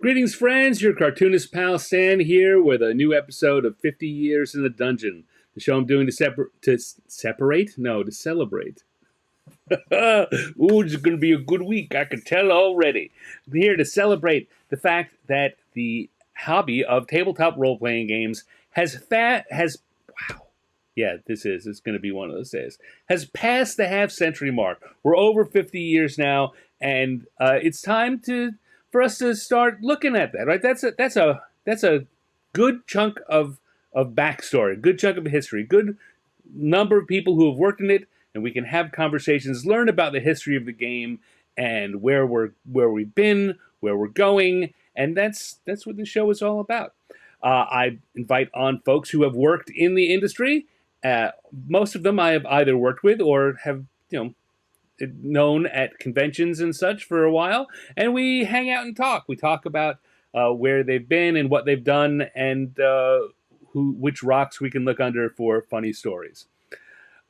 Greetings, friends. Your cartoonist pal Stan here with a new episode of 50 Years in the Dungeon. The show I'm doing to separate? No, to celebrate. Ooh, it's going to be a good week. I can tell already. I'm here to celebrate the fact that the hobby of tabletop role-playing games wow. Yeah, it's going to be one of those days. Has passed the half-century mark. We're over 50 years now, and it's time for us to start looking at that. Right? That's a good chunk of backstory, a good chunk of history, good number of people who have worked in it, and we can have conversations, learn about the history of the game and where we've been, where we're going, and that's what the show is all about. I invite on folks who have worked in the industry. Most of them I have either worked with or have known at conventions and such for a while, and we hang out and talk. We talk about where they've been and what they've done, and which rocks we can look under for funny stories.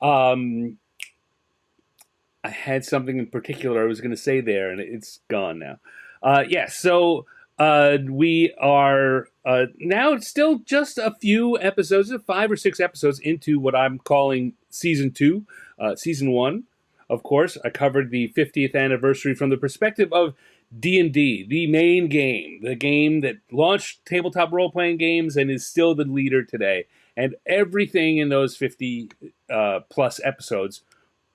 I had something in particular I was going to say there, and it's gone now. So we are now still just a few episodes, 5 or 6 episodes into what I'm calling Season 2. Season 1, of course, I covered the 50th anniversary from the perspective of D&D, the main game, the game that launched tabletop role-playing games and is still the leader today. And everything in those 50 plus episodes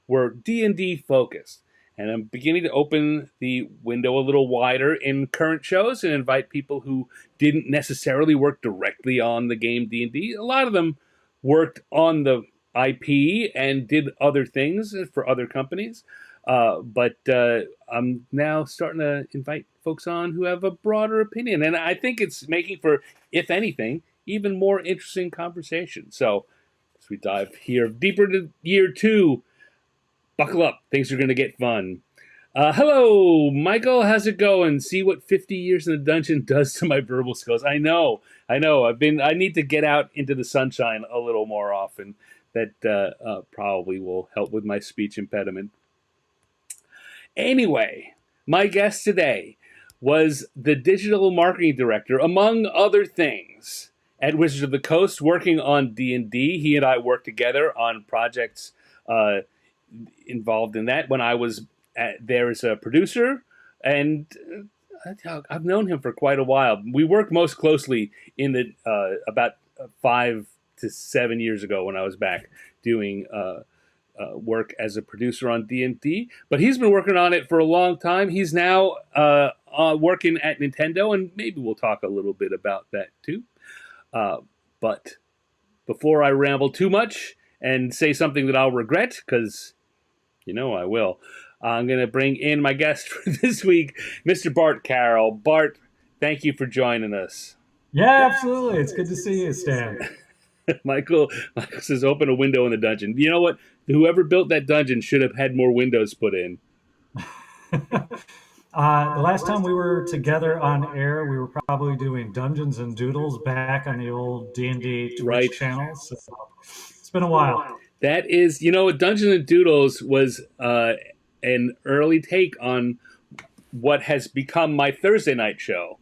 were D&D focused. And I'm beginning to open the window a little wider in current shows and invite people who didn't necessarily work directly on the game D&D. A lot of them worked on the IP and did other things for other companies. But I'm now starting to invite folks on who have a broader opinion. And I think it's making for, if anything, even more interesting conversation. So as we dive here deeper into year 2, buckle up. Things are going to get fun. Hello, Michael. How's it going? See what 50 years in the dungeon does to my verbal skills. I know. I need to get out into the sunshine a little more often. That probably will help with my speech impediment. Anyway, my guest today was the digital marketing director, among other things, at Wizards of the Coast, working on D&D. He and I worked together on projects involved in that when I was there as a producer, and I've known him for quite a while. We worked most closely in the about 5 to 7 years ago when I was back doing work as a producer on D&D, but he's been working on it for a long time. He's now working at Nintendo, and maybe we'll talk a little bit about that too. But before I ramble too much and say something that I'll regret, because I will, I'm going to bring in my guest for this week, Mr. Bart Carroll. Bart, thank you for joining us. Yeah, absolutely. It's good to see you, Stan. Michael says, open a window in the dungeon. You know what? Whoever built that dungeon should have had more windows put in. The last time we were together on air, we were probably doing Dungeons and Doodles back on the old D&D Twitch channel. So it's been a while. That is, Dungeons and Doodles was an early take on what has become my Thursday night show,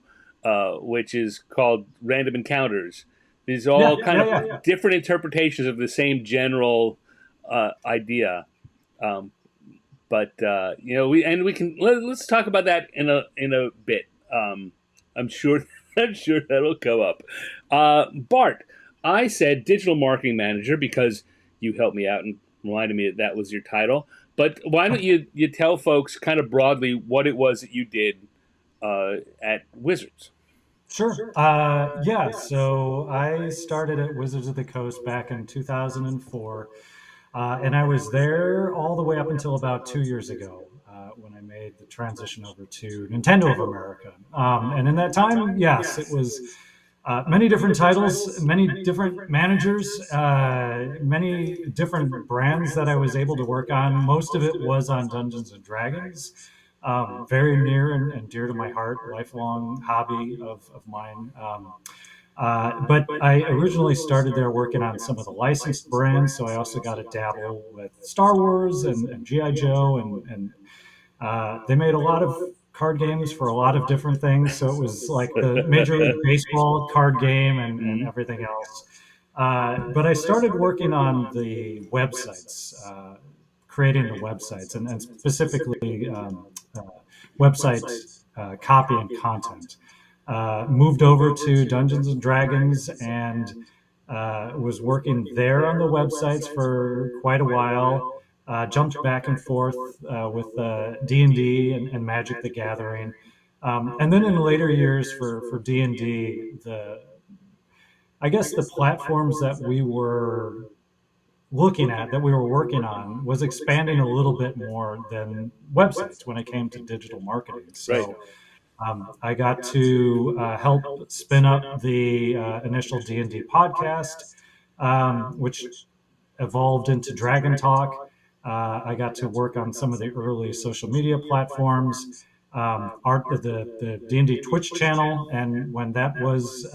which is called Random Encounters. These are all kind of different interpretations of the same general idea. Let's talk about that in a bit. I'm sure that'll come up. Bart, I said digital marketing manager because you helped me out and reminded me that was your title. But why don't you tell folks kind of broadly what it was that you did at Wizards? Sure. So I started at Wizards of the Coast back in 2004, and I was there all the way up until about 2 years ago when I made the transition over to Nintendo of America. And in that time, yes, it was many different titles, many different managers, many different brands that I was able to work on. Most of it was on Dungeons and Dragons. Very near and dear to my heart, lifelong hobby of mine. But I originally started there working on some of the licensed brands, so I also got to dabble with Star Wars and G.I. Joe, and they made a lot of card games for a lot of different things. So it was like the Major League Baseball card game and Mhm. everything else. But I started working on the websites, creating the websites, and specifically uh, website copy and content. Moved over to Dungeons and Dragons and was working there on the websites for quite a while. Jumped back and forth with D&D and Magic the Gathering. And then in later years for D&D, I guess the platforms that we were looking at, that we were working on, was expanding a little bit more than websites when it came to digital marketing. Right. So I got to help spin up the initial D&D podcast, which evolved into Dragon Talk. I got to work on some of the early social media platforms, the D&D Twitch channel, and when that was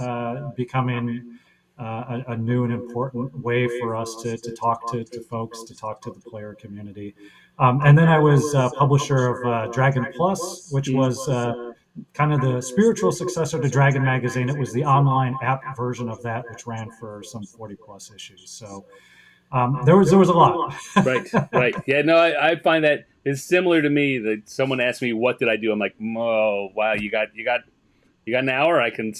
becoming a new and important way for us to talk to folks, to talk to the player community. And then I was publisher of Dragon Plus, which Mhm. was kind of the spiritual successor to Dragon Magazine. It was the online app version of that, which ran for some 40 plus issues. So there was a lot. Right, right. Yeah, no, I find that it's similar to me. That someone asked me what did I do, I'm like, oh wow, you got an hour. I can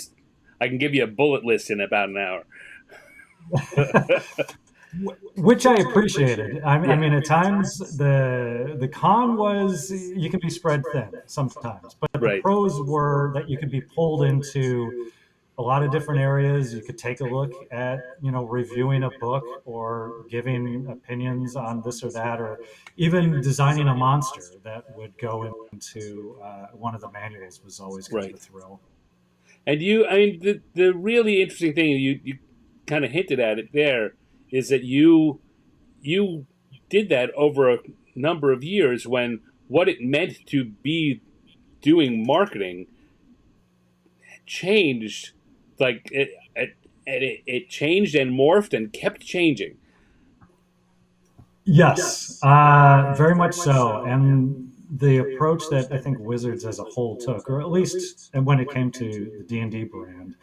give you a bullet list in about an hour. Which I appreciated. I Yeah, mean, at times the con was you can be spread thin sometimes, but the right, pros were that you could be pulled into a lot of different areas. You could take a look at, reviewing a book or giving opinions on this or that, or even designing a monster that would go into one of the manuals was always kind of a right. thrill. And I mean, the really interesting thing you kind of hinted at it there is that you did that over a number of years when what it meant to be doing marketing changed, like it changed and morphed and kept changing. Yes, very much so. And the approach that I think Wizards as a whole took, or at least when it came to the D&D brand,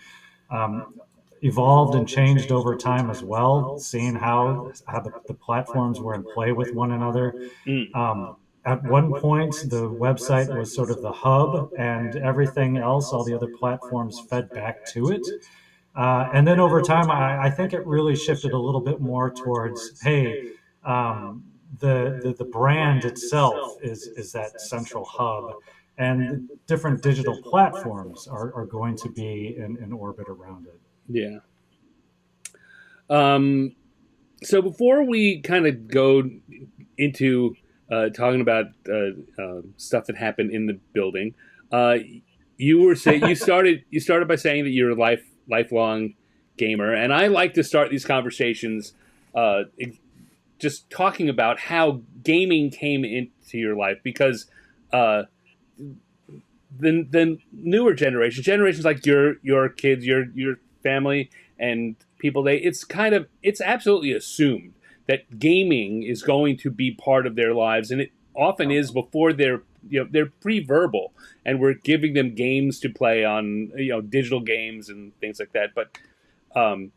um, evolved and changed over time as well, seeing how the platforms were in play with one another. Mm, Um, at one point, the website was sort of the hub, and everything else, all the other platforms, fed back to it. And then over time, I think it really shifted a little bit more towards, hey, um, the brand itself is that central hub, and the different digital platforms are going to be in orbit around it. yeah. Um, so before we kind of go into talking about stuff that happened in the building, uh, you started by saying that you're a lifelong gamer, and I like to start these conversations uh, just talking about how gaming came into your life because uh, the newer generations like your kids, your family, and people, it's absolutely assumed that gaming is going to be part of their lives, and it often is before they're pre-verbal, and we're giving them games to play on, digital games and things like that. But um,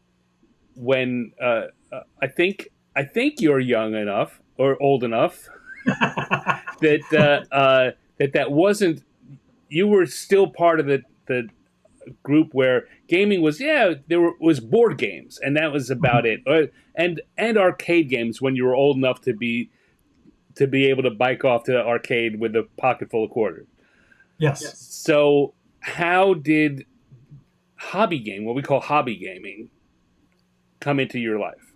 when I think you're young enough or old enough that that wasn't, you were still part of the group where gaming was, was board games and that was about it, and arcade games when you were old enough to be able to bike off to the arcade with a pocket full of quarters. Yes. So how did what we call hobby gaming, come into your life?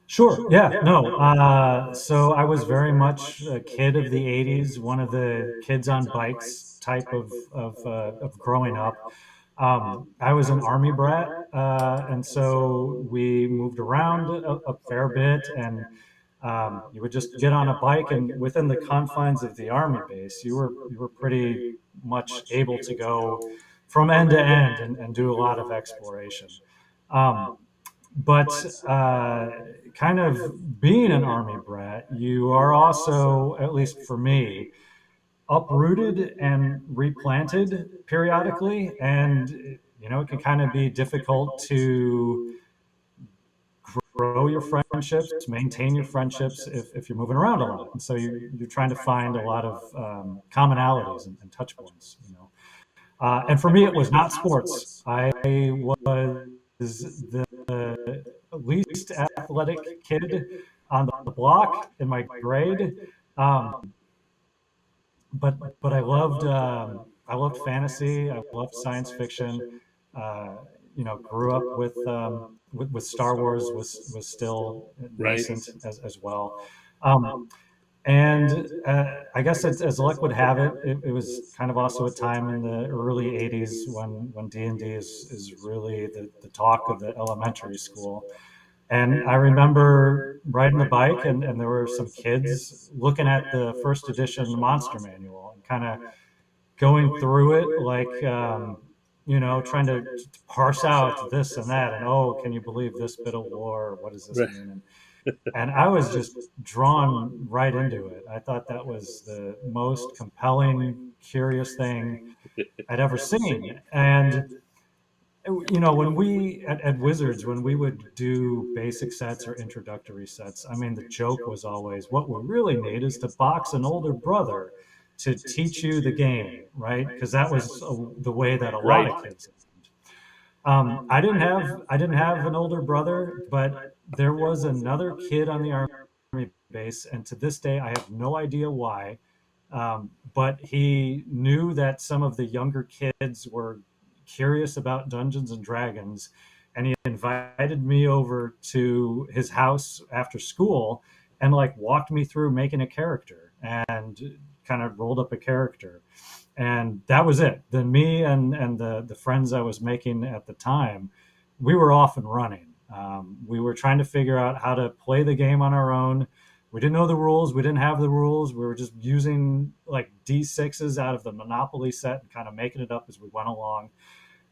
Sure. Yeah. No. So I was very much a kid of the '80s, one of the kids on bikes type of growing up. I was an army brat, and so we moved around a fair bit, and you would just get on a bike, and within the confines of the army base, you were pretty much able to go from end to end and do a lot of exploration. Um, but kind of being an army brat, you are also, at least for me, uprooted and replanted periodically, and it can kind of be difficult to grow your friendships, maintain your friendships if you're moving around a lot, and so you're trying to find a lot of commonalities and touch points. And for me, it was not sports. I was the least athletic kid on the block in my grade. Um, but I loved fantasy. I loved science fiction. Uh, grew up with Star Wars was still Right. nascent as well. Um, and I guess as luck would have it, it was kind of also a time in the early '80s when D&D is really the talk of the elementary school. And I remember riding the bike, and there were some kids looking at the first edition monster manual and kind of going through it, like, trying to parse out this and that. And, oh, can you believe this bit of lore? What does this Right. mean? And I was just drawn right into it. I thought that was the most compelling, curious thing I'd ever seen. And when we at Wizards, when we would do basic sets or introductory sets, I mean, the joke was always, what we really need is to box an older brother to teach you the game, right? Because that was the way that a lot Right. of kids. I didn't have an older brother, but there was another kid on the army base, and to this day, I have no idea why. But he knew that some of the younger kids were curious about Dungeons and Dragons, and he invited me over to his house after school and like walked me through making a character and kind of rolled up a character. And that was it. Then me and the friends I was making at the time, we were off and running. We were trying to figure out how to play the game on our own. We didn't know the rules. We didn't have the rules. We were just using like D6s out of the Monopoly set and kind of making it up as we went along.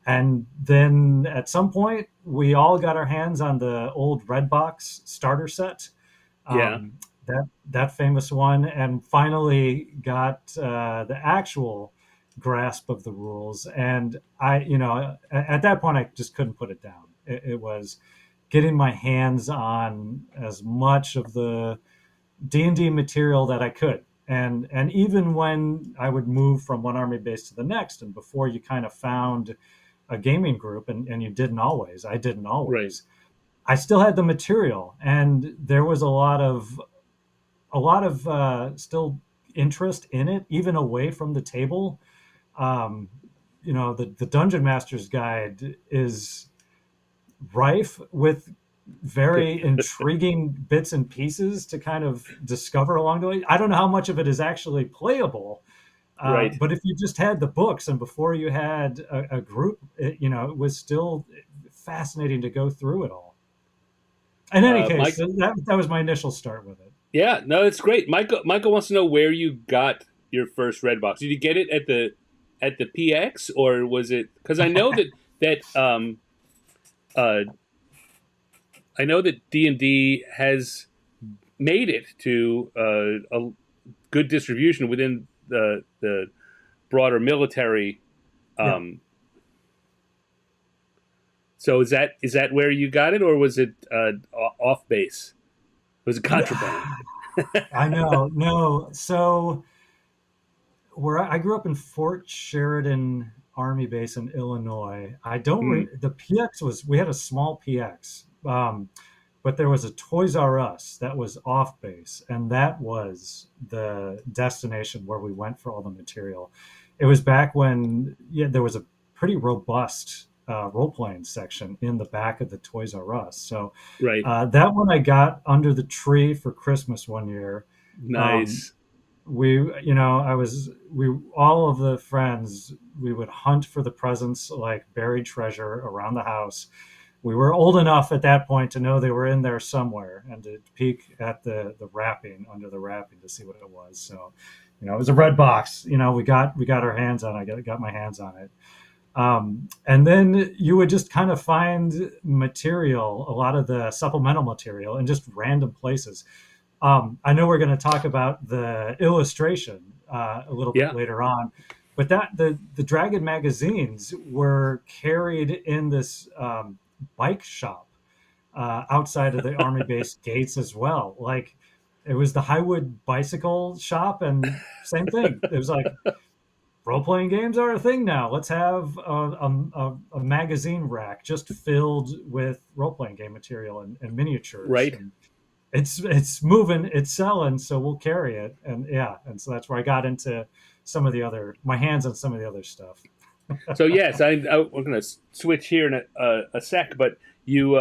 And then at some point, we all got our hands on the old Redbox starter set, Yeah. that famous one, and finally got the actual grasp of the rules. And at that point, I just couldn't put it down. It was getting my hands on as much of the D&D material that I could. And even when I would move from one army base to the next, and before you kind of found a gaming group, and I didn't Right. always, I still had the material, and there was a lot of still interest in it, even away from the table. The Dungeon Master's Guide is rife with very intriguing bits and pieces to kind of discover along the way. I don't know how much of it is actually playable, Right. but if you just had the books and before you had a group, it was still fascinating to go through it all. In any case, Mike. that was my initial start with it. Yeah. No, it's great. Michael wants to know where you got your first red box. Did you get it at the PX, or was it? Because uh, I know that D&D has made it to a good distribution within the broader military. Yeah. Um, so is that where you got it, or was it off base? Was it contraband? I know. No. So where I grew up in Fort Sheridan Army Base in Illinois. I don't Hmm. the PX was we had a small PX. But there was a Toys R Us that was off base, and that was the destination where we went for all the material. It was back when there was a pretty robust role playing section in the back of the Toys R Us. So Right. that one I got under the tree for Christmas one year. Um, Nice. we all of the friends, we would hunt for the presents like buried treasure around the house. We were old enough at that point to know they were in there somewhere and to peek at the wrapping, under the wrapping, to see what it was. So it was a red box. We got our hands on it. I got my hands on it. And then you would just kind of find material, a lot of the supplemental material, in just random places. I know we're going to talk about the illustration a little bit Yeah. later on. But the Dragon magazines were carried in this bike shop outside of the army base gates as well. Like it was the Highwood Bicycle Shop, and same thing. It was like role playing games are a thing now. Let's have a magazine rack just filled with role playing game material and miniatures, Right. and it's moving, it's selling, so we'll carry it. And yeah, and so that's where I got into some of the other my hands on some of the other stuff. So yes, we're going to switch here in a sec, but you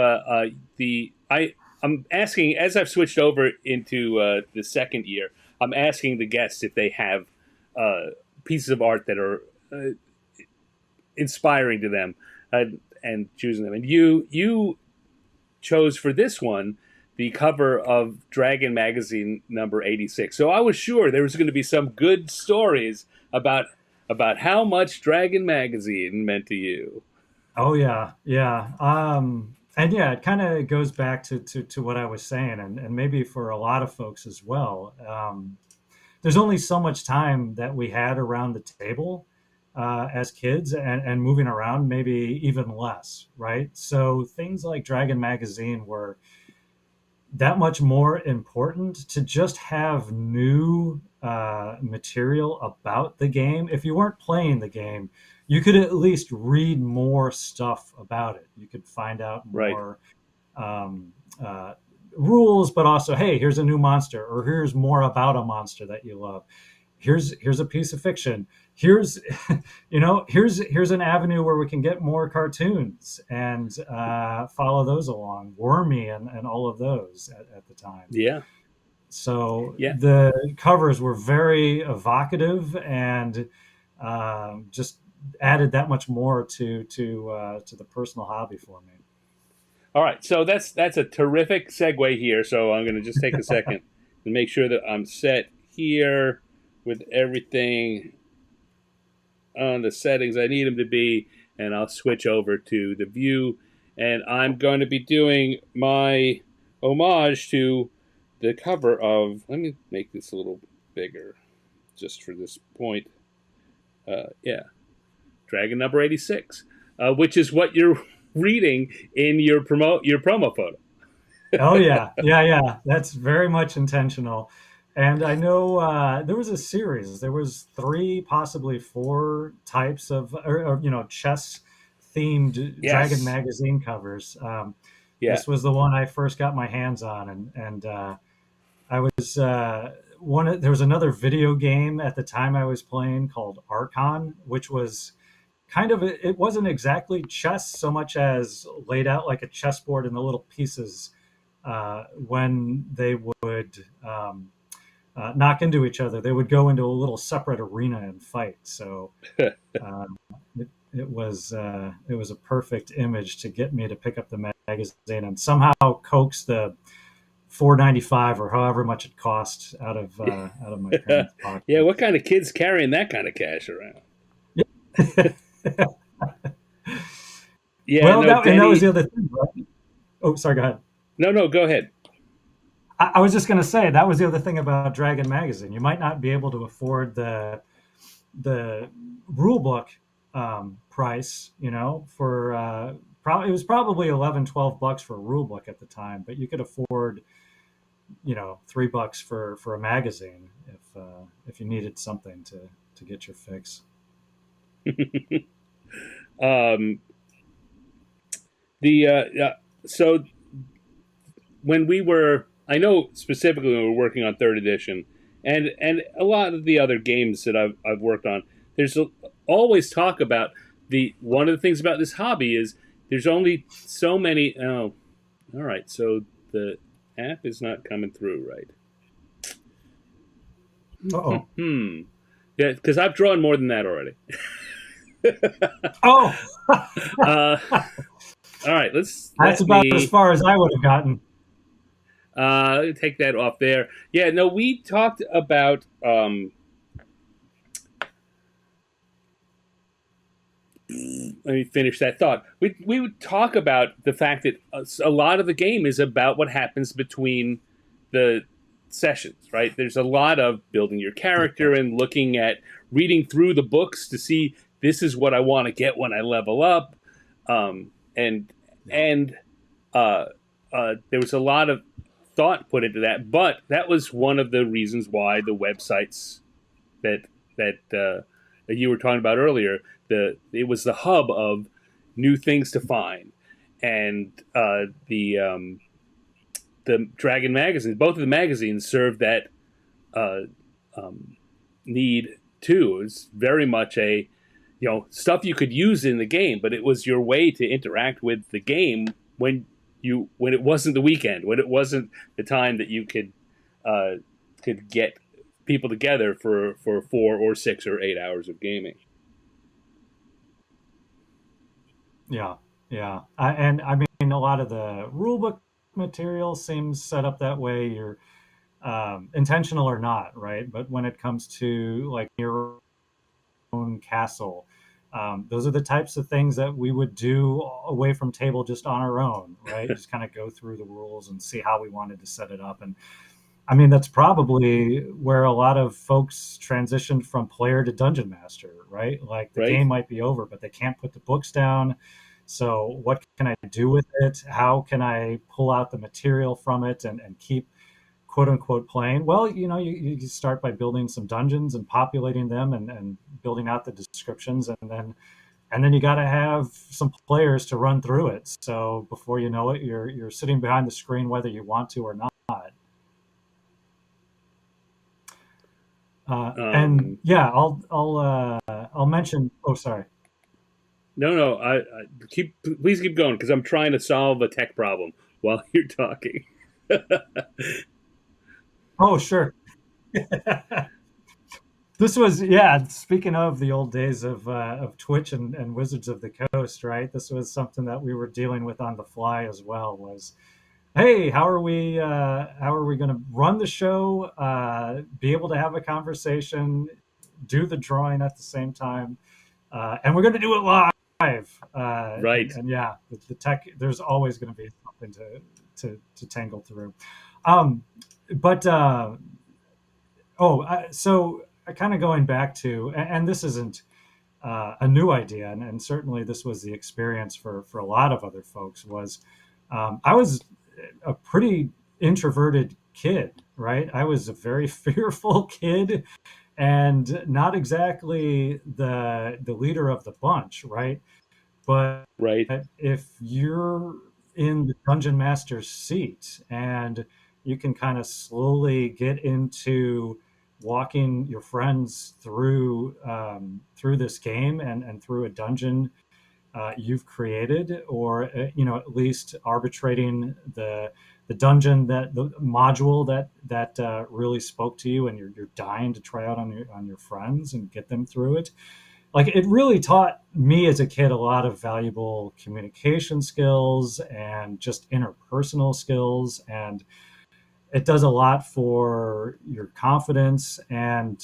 I'm asking as I've switched over into the second year. I'm asking the guests if they have uh, pieces of art that are inspiring to them, and choosing them. And you chose for this one the cover of Dragon magazine number 86. So I was sure there was going to be some good stories about how much Dragon magazine meant to you. Oh yeah, yeah. And yeah, it kind of goes back to what I was saying, and maybe for a lot of folks as well. There's only so much time that we had around the table as kids, and moving around maybe even less, right? So things like Dragon magazine were that much more important to just have new material about the game. If you weren't playing the game, you could at least read more stuff about it. You could find out Right. more um, uh, rules, but also, hey, here's a new monster, or here's more about a monster that you love. Here's a piece of fiction. Here's here's an avenue where we can get more cartoons and follow those along, Wormy and all of those at the time. Yeah. So Yeah. the covers were very evocative and just added that much more to the personal hobby for me. All right. So that's a terrific segue here. So I'm going to just take a second and make sure that I'm set here with everything on the settings I need them to be, and I'll switch over to the view, and I'm going to be doing my homage to the cover of. Let me make this a little bigger, just for this point. Yeah, Dragon number 86, which is what you're reading in your promo photo. Oh yeah, yeah, yeah. That's very much intentional. And I know there was a series. There was three, possibly four types of, chess themed Dragon Yes. magazine covers. Yeah. This was the one I first got my hands on, and I was one. There was another video game at the time I was playing called Archon, which was kind of it wasn't exactly chess so much as laid out like a chessboard in the little pieces when they would knock into each other. They would go into a little separate arena and fight. So um, it was a perfect image to get me to pick up the magazine and somehow coax the 4.95 or however much it cost out of my parents' Yeah. pocket. What kind of kids carrying that kind of cash around? Yeah. Well, No, that was the Denny. other thing, right? Oh, sorry. Go ahead. No, no. Go ahead. I was just going to say that was the other thing about Dragon magazine. You might not be able to afford the rule book price, for probably it was probably 11, $12 for a rule book at the time, but you could afford, $3 for a magazine if you needed something to get your fix. um, the so when we were, I know specifically when we were working on third edition, and a lot of the other games that I've worked on, there's always talk about the one of the things about this hobby is there's only so many. Oh, all right. So the app is not coming through right. Uh-oh. Hmm. Yeah, because I've drawn more than that already. Oh, uh, all right. that's Let about as me far as I would have gotten. take that off there. Yeah, no, we talked about. Let me finish that thought. We would talk about the fact that a lot of the game is about what happens between the sessions, right? There's a lot of building your character and looking at reading through the books to see this is what I want to get when I level up, and Yeah. and there was a lot of thought put into that. But that was one of the reasons why the websites that that you were talking about earlier, it was the hub of new things to find, and the Dragon magazine, both of the magazines served that uh, um, need too. It's very much a stuff you could use in the game, but it was your way to interact with the game when it wasn't the weekend, when it wasn't the time that you could get people together for 4 or 6 or 8 hours of gaming. Yeah, yeah, and I mean a lot of the rulebook material seems set up that way. You're intentional or not, right? But when it comes to like your own castle, those are the types of things that we would do away from table just on our own, right? Just kind of go through the rules and see how we wanted to set it up. And I mean, that's probably where a lot of folks transitioned from player to dungeon master, right? Like the Right, game might be over, but they can't put the books down. So, what can I do with it? How can I pull out the material from it and keep quote unquote playing? Well, you start by building some dungeons and populating them and building out the descriptions, and then you got to have some players to run through it. So before you know it, you're sitting behind the screen whether you want to or not. And um, yeah, I'll mention. Oh, sorry. no, no, please keep going because I'm trying to solve a tech problem while you're talking. Oh, sure. This was, yeah. Speaking of the old days of Twitch and Wizards of the Coast, right? This was something that we were dealing with on the fly as well. Was, hey, how are we going to run the show? Be able to have a conversation, do the drawing at the same time, and we're going to do it live. And, Right. and yeah, the tech. There's always going to be something to tangle through. Um, but so kind of going back to, and this isn't a new idea, and certainly this was the experience for a lot of other folks. Was I was a pretty introverted kid, right? I was a very fearful kid and not exactly the leader of the bunch, right? But Right. if you're in the dungeon master's seat and you can kind of slowly get into walking your friends through this game and through a dungeon you've created, or at least arbitrating the dungeon, that the module that really spoke to you, and you're dying to try out on your friends and get them through it. Like, it really taught me as a kid a lot of valuable communication skills and just interpersonal skills, and it does a lot for your confidence, and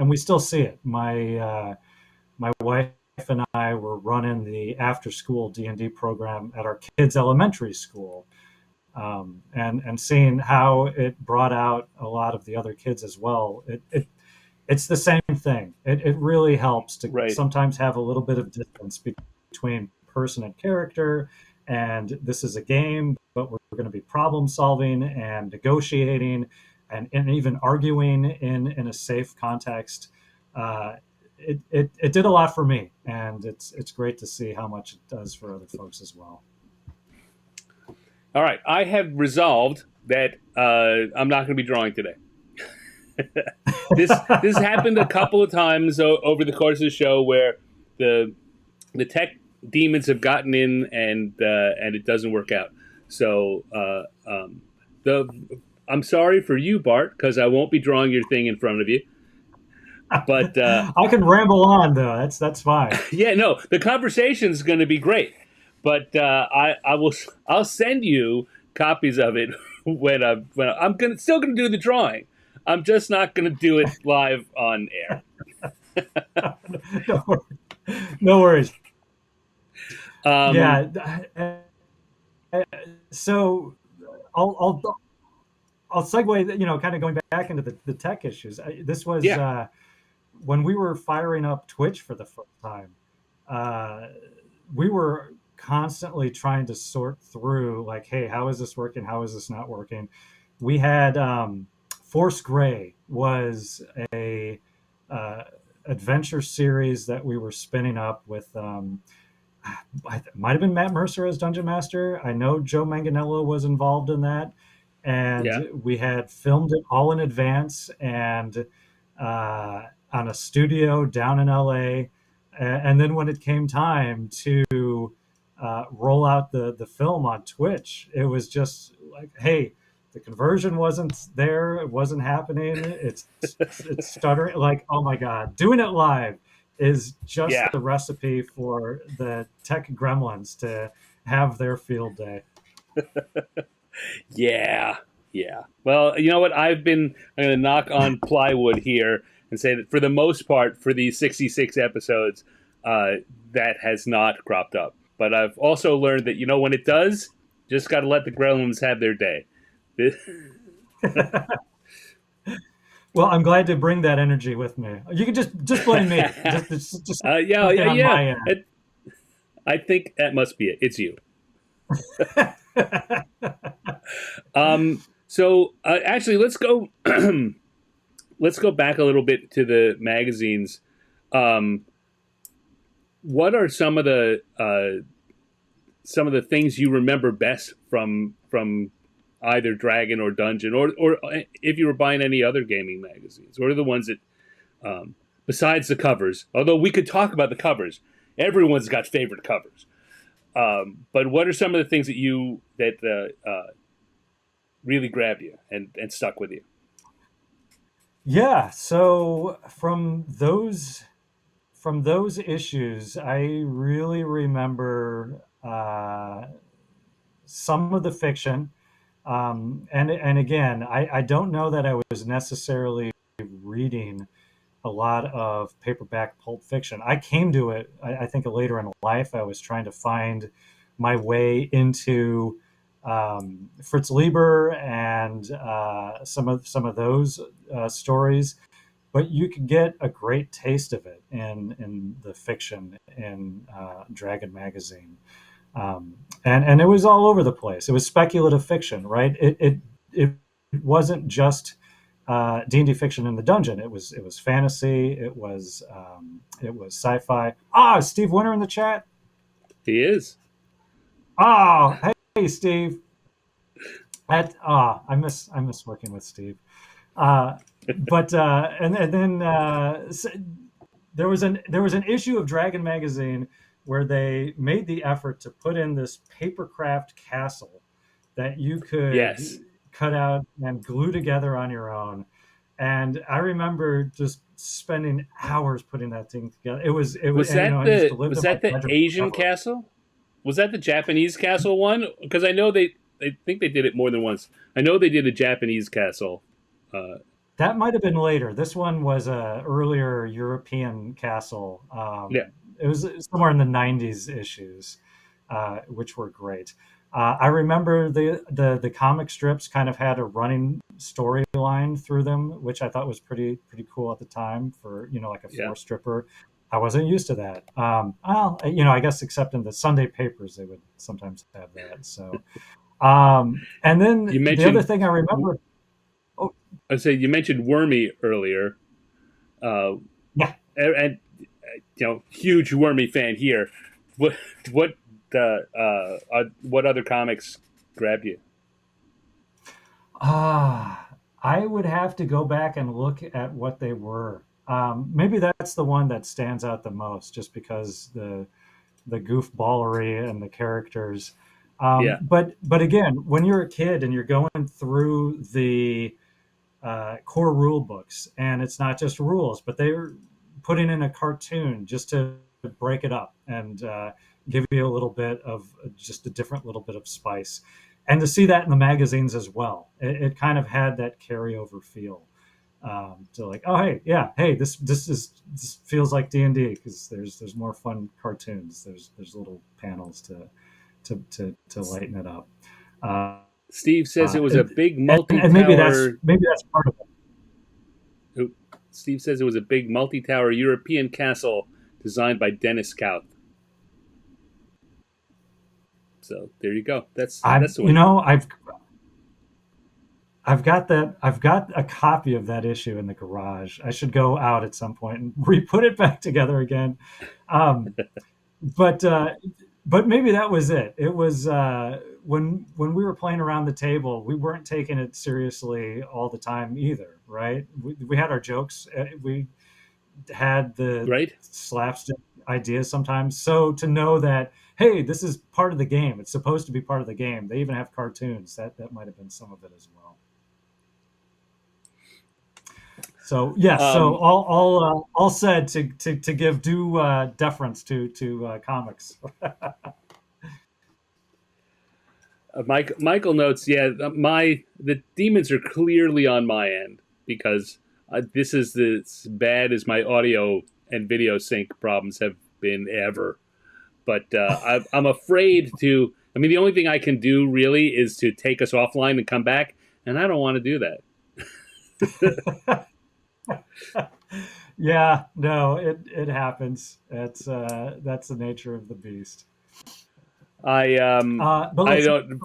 we still see it. My wife and I were running the after school D&D program at our kids elementary school, and seeing how it brought out a lot of the other kids as well. It's the same thing. It really helps to Right. sometimes have a little bit of distance between person and character. And this is a game, but we're going to be problem solving and negotiating and even arguing in a safe context. It did a lot for me, and it's great to see how much it does for other folks as well. All right. I have resolved that I'm not going to be drawing today. This happened a couple of times over the course of the show where the the tech demons have gotten in and it doesn't work out. So the I'm sorry for you, Bart, because I won't be drawing your thing in front of you. But I can ramble on though. That's fine. yeah, no, the conversation is going to be great. But I'll send you copies of it when I'm still gonna do the drawing. I'm just not gonna do it live on air. No, no worries. Um, Yeah. So I'll I'll segue, kind of going back into the tech issues. This was Yeah, when we were firing up Twitch for the first time. Uh, we were constantly trying to sort through, like, hey, how is this working? How is this not working? We had Force Gray was a uh, adventure series that we were spinning up with. It might have been Matt Mercer as Dungeon Master. I know Joe Manganiello was involved in that, yeah. and we had filmed it all in advance and on a studio down in LA. And then when it came time to roll out the film on Twitch, it was just like, hey, the conversion wasn't there, it wasn't happening, it's stuttering. Like, oh my god, doing it live is just Yeah, the recipe for the tech gremlins to have their field day. yeah, yeah. Well, you know what? I'm going to knock on plywood here and say that for the most part, for these 66 episodes, uh, that has not cropped up. But I've also learned that, when it does, just got to let the gremlins have their day. Well, I'm glad to bring that energy with me. You can just blame me. Just Yeah, something yeah, on yeah. my end. I think that must be it. It's you. Actually, let's go back a little bit to the magazines. Um, what are some of the things you remember best from either Dragon or Dungeon, or if you were buying any other gaming magazines? What are the ones that, besides the covers? Although we could talk about the covers, everyone's got favorite covers. But what are some of the things that really grabbed you and stuck with you? Yeah. So from those issues, I really remember some of the fiction. And again, I don't know that I was necessarily reading a lot of paperback pulp fiction. I came to it, I think, later in life. I was trying to find my way into Fritz Lieber and some of those stories. But you could get a great taste of it in the fiction in Dragon magazine, and it was all over the place. It was speculative fiction, right? It wasn't just D&D fiction in the dungeon. It was fantasy. It was sci-fi. Steve Winter in the chat. He is. Hey Steve. I miss working with Steve. Uh, but and then there was an issue of Dragon magazine where they made the effort to put in this papercraft castle that you could Yes. cut out and glue together on your own. And I remember just spending hours putting that thing together. Was And, that I used to the live was in my that the bedroom Asian forever. castle? Was that the Japanese castle one? Because I know they think they did it more than once. I know they did a Japanese castle. Uh, That might have been later. This one was a earlier European castle. yeah, It was somewhere in the '90s issues, which were great. I remember the comic strips kind of had a running storyline through them, which I thought was pretty cool at the time for like a yeah. four stripper. I wasn't used to that. I guess except in the Sunday papers they would sometimes have that. So, and You then the other mentioned thing I remember. Oh, I say you mentioned Wormy earlier, uh, yeah. and huge Wormy fan here. What what what other comics grabbed you? I would have to go back and look at what they were. Maybe that's the one that stands out the most, just because the goofballery and the characters. Yeah, But again, when you're a kid and you're going through the core rule books, and it's not just rules, but they're putting in a cartoon just to break it up and give you a little bit of just a different little bit of spice. And to see that in the magazines as well, it kind of had that carryover feel. So like, oh hey, yeah, hey, this feels like D&D because there's more fun cartoons. There's little panels to lighten it up. Steve says it was a It, big and multi-tower. maybe that's part of it. Steve says it was a big multi-tower European castle designed by Denis Buveau. So there you go. That's the way. I've got that. I've got a copy of that issue in the garage. I should go out at some point and re-put it back together again. Um, but but maybe that was it. It was when we were playing around the table, we weren't taking it seriously all the time either, right? We had our jokes. We had the Right? slapstick ideas sometimes. So to know that, hey, this is part of the game. It's supposed to be part of the game. They even have cartoons. That might have been some of it as well. So yes, so Um, all said to give due deference to comics. Michael notes, yeah, the demons are clearly on my end because this is as bad as my audio and video sync problems have been ever. But I'm afraid to. I mean, the only thing I can do really is to take us offline and come back, and I don't want to do that. Yeah, no, it happens. That's the nature of the beast. I But I let's don't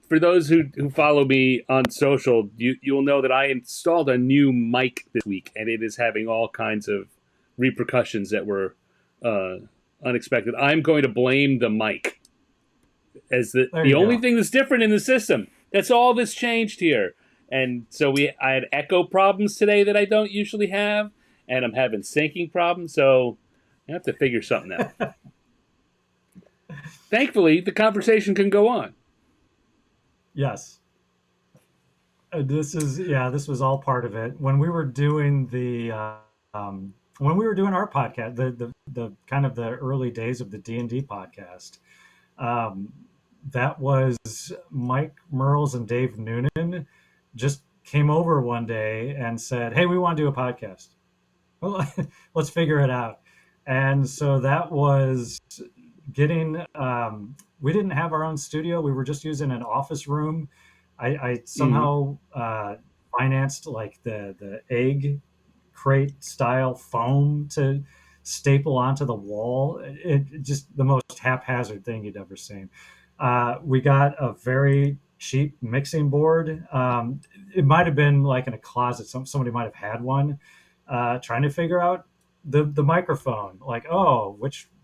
for those who follow me on social, you'll know that I installed a new mic this week, and it is having all kinds of repercussions that were uh, unexpected. I'm going to blame the mic as There the you only go. thing that's different in the system. That's all that's changed here. And so I had echo problems today that I don't usually have, and I'm having syncing problems. So I have to figure something out. Thankfully, the conversation can go on. Yes. This is yeah. This was all part of it when we were doing when we were doing our podcast, the kind of the early days of the D&D podcast. Um, that was Mike Merles and Dave Noonan just came over one day and said, "Hey, we want to do a podcast. Well, let's figure it out." And so that was getting. We didn't have our own studio. We were just using an office room. I Mm-hmm. somehow financed like the egg crate style foam to staple onto the wall. It just the most haphazard thing you'd ever seen. We got a very cheap mixing board. It might have been like in a closet. Somebody might have had one. Trying to figure out the microphone. Like, oh,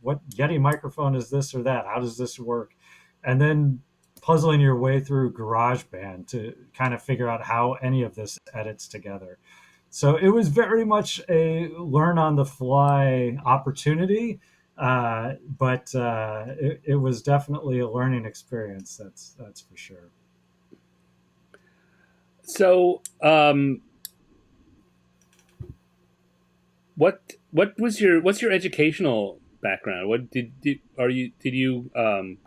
what Yeti microphone is this or that? How does this work? And then puzzling your way through GarageBand to kind of figure out how any of this edits together. So it was very much a learn on the fly opportunity, but it was definitely a learning experience. That's for sure. So, what's your educational background? What did you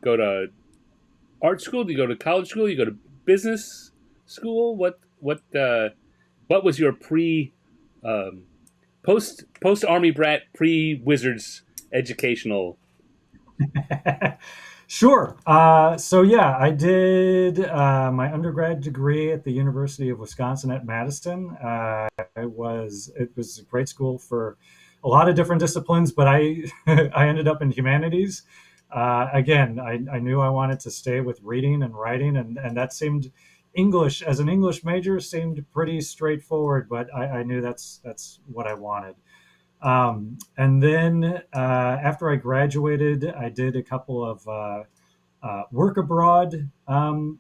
go to art school? Did you go to college school? Did you go to business school? What was your pre post army brat pre wizards educational? Sure. So yeah, I did my undergrad degree at the University of Wisconsin at Madison. It was a great school for a lot of different disciplines, but I I ended up in humanities. Again, I knew I wanted to stay with reading and writing, and that seemed English as an English major seemed pretty straightforward. But I knew that's what I wanted. And then after I graduated, I did a couple of work abroad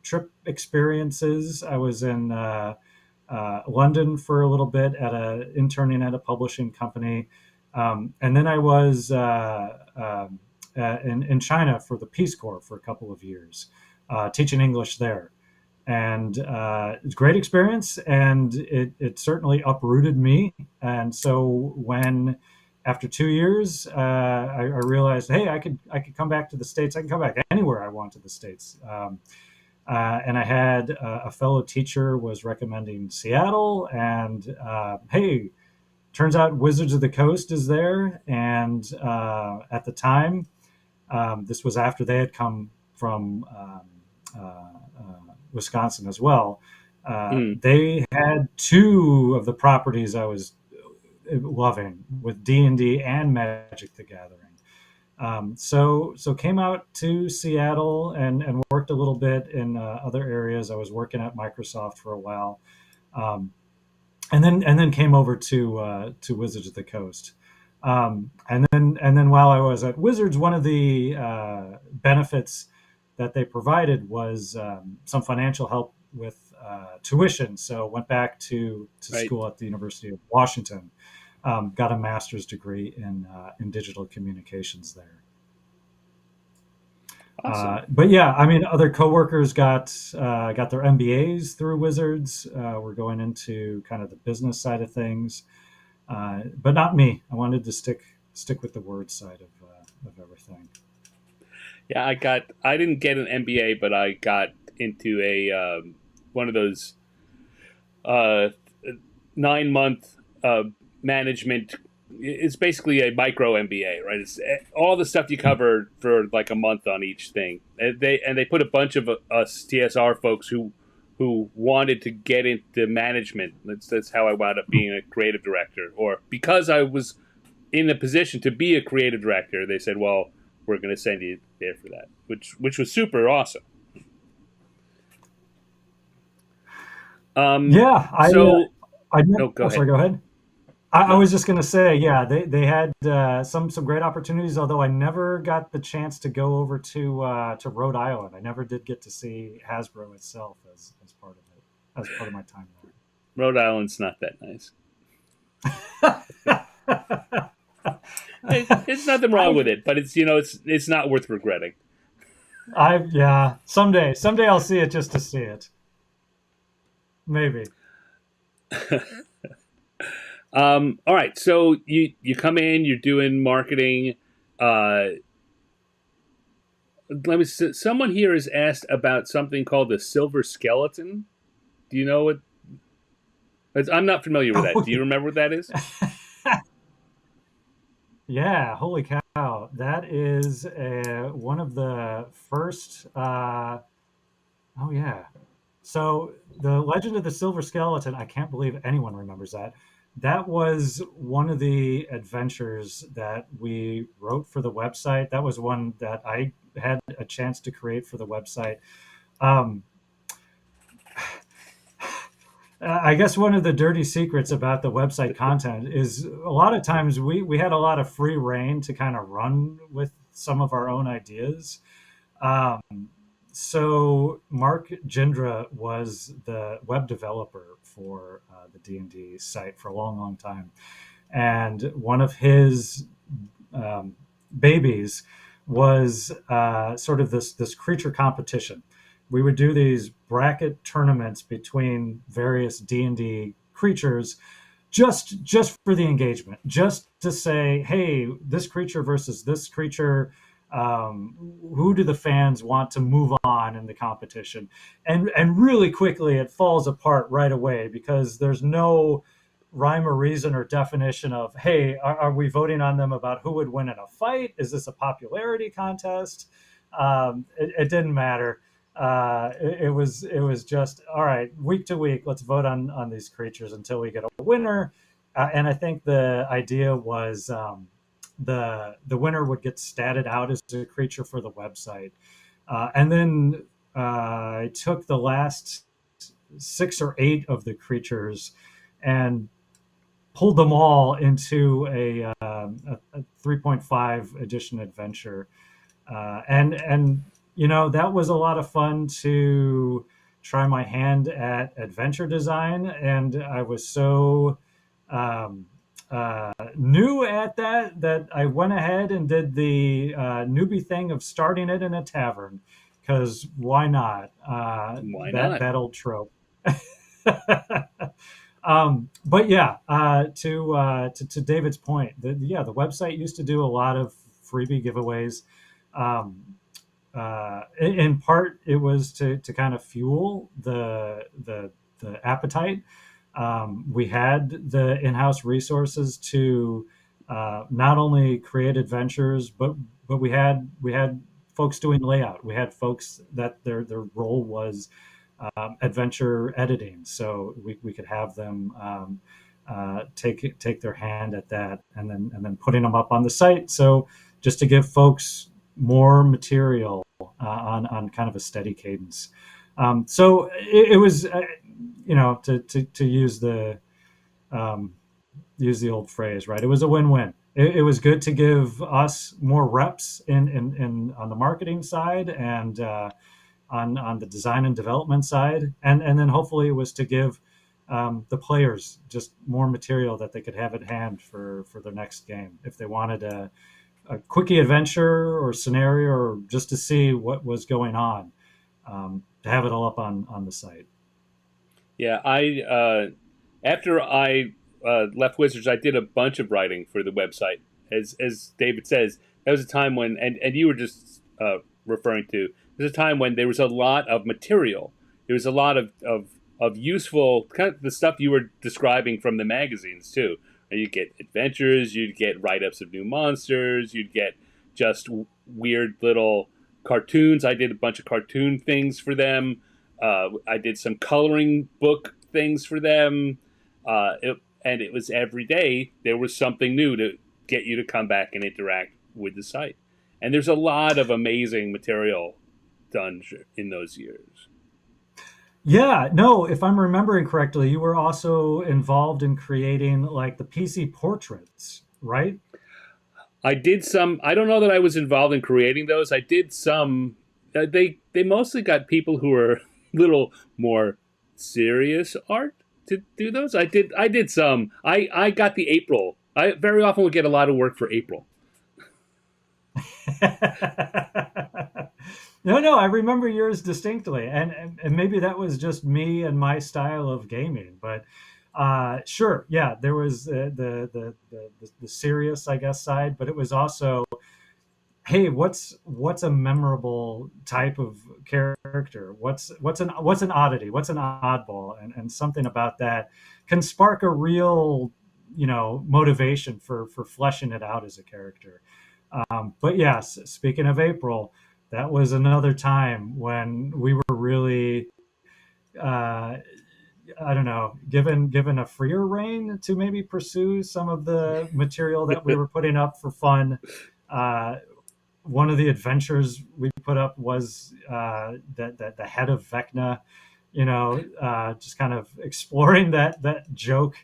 trip experiences. I was in London for a little bit interning at a publishing company, and then I was in China for the Peace Corps for a couple of years, teaching English there. And it's a great experience, and it certainly uprooted me. And so when after 2 years, I realized, hey, I could come back to the states. I can come back anywhere I want to the states. And I had a fellow teacher was recommending Seattle, and hey, turns out Wizards of the Coast is there. And at the time, this was after they had come from Wisconsin as well. Mm, They had two of the properties I was loving with D&D and Magic the Gathering. So came out to Seattle and worked a little bit in other areas. I was working at Microsoft for a while, um, and then came over to Wizards of the Coast. And then while I was at Wizards, one of the benefits that they provided was some financial help with tuition. So went back to right. school at the University of Washington. Got a master's degree in digital communications there. Awesome. But yeah, I mean, other coworkers got their MBAs through Wizards. We're going into kind of the business side of things, but not me. I wanted to stick with the word side of everything. Yeah, I didn't get an MBA, but I got into a one of those uh, 9 month management. It's basically a micro MBA, right? It's all the stuff you cover for like a month on each thing. And they put a bunch of us TSR folks who wanted to get into management. That's how I wound up being a creative director, or because I was in a position to be a creative director, they said, "Well, we're going to send you there for that," which was super awesome. Yeah, So no, go oh, ahead. sorry, go ahead. I No, was just going to say, yeah, they had some great opportunities. Although I never got the chance to go over to Rhode Island. I never did get to see Hasbro itself as part of it, as part of my time Rhode Island's not that nice. there. It's nothing wrong I with it, but it's not worth regretting. yeah. Someday I'll see it just to see it. Maybe. All right, so you come in, you're doing marketing. Uh, Let me. Someone here has asked about something called the silver skeleton. Do you know what? I'm not familiar with that. Oh, Do you remember what that is? yeah. Holy cow! That is one of the first. Oh yeah. So the Legend of the Silver Skeleton. I can't believe anyone remembers that. That was one of the adventures that we wrote for the website. That was one that I had a chance to create for the website. Um, I guess one of the dirty secrets about the website content is a lot of times we had a lot of free reign to kind of run with some of our own ideas. Um, so Mark Jindra was the web developer for the D&D site for a long, long time, and one of his um, babies was sort of this creature competition. We would do these bracket tournaments between various D&D creatures just for the engagement, just to say, hey, this creature versus this creature, who do the fans want to move on in the competition? And really quickly it falls apart right away because there's no rhyme or reason or definition of, hey, are we voting on them about who would win in a fight? Is this a popularity contest? It didn't matter. It was just, all right, week to week, let's vote on these creatures until we get a winner. And I think the idea was the winner would get statted out as a creature for the website. And then I took the last 6 or 8 of the creatures and pulled them all into a 3.5 edition adventure. And that was a lot of fun to try my hand at adventure design, and I was so um, new at that I went ahead and did the newbie thing of starting it in a tavern, because why not? Why not? That old trope. But yeah, to David's point, the website used to do a lot of freebie giveaways. Um, in part, it was to kind of fuel the appetite. We had the in-house resources to not only create adventures, but we had folks doing layout. We had folks that their role was adventure editing, so we could have them take their hand at that, and then putting them up on the site. So just to give folks more material on kind of a steady cadence. So it was, to um, use the old phrase, right? It was a win-win. It was good to give us more reps in on the marketing side, and on the design and development side, and then hopefully it was to give the players just more material that they could have at hand for their next game if they wanted a quickie adventure or scenario, or just to see what was going on, to have it all up on the site. Yeah, I after I left Wizards, I did a bunch of writing for the website. As David says, that was a time when, and you were just referring to, there was a time when there was a lot of material. There was a lot of useful kind of the stuff you were describing from the magazines too. You'd get adventures, you'd get write ups of new monsters, you'd get just weird little cartoons. I did a bunch of cartoon things for them. I did some coloring book things for them. And it was every day there was something new to get you to come back and interact with the site. And there's a lot of amazing material done in those years. Yeah, no, if I'm remembering correctly, you were also involved in creating like the PC portraits, right? I did some. I don't know that I was involved in creating those. I did some. They mostly got people who were a little more serious art to do those. I did some. I got the April. I very often would get a lot of work for April. No, I remember yours distinctly, and maybe that was just me and my style of gaming. But sure, yeah, there was the serious, I guess, side, but it was also, hey, what's a memorable type of character? What's an oddity? What's an oddball? And something about that can spark a real, motivation for fleshing it out as a character. But yes, speaking of April, that was another time when we were really, uh, I don't know, given a freer rein to maybe pursue some of the material that we were putting up for fun. Uh, One of the adventures we put up was that the head of Vecna, just kind of exploring that joke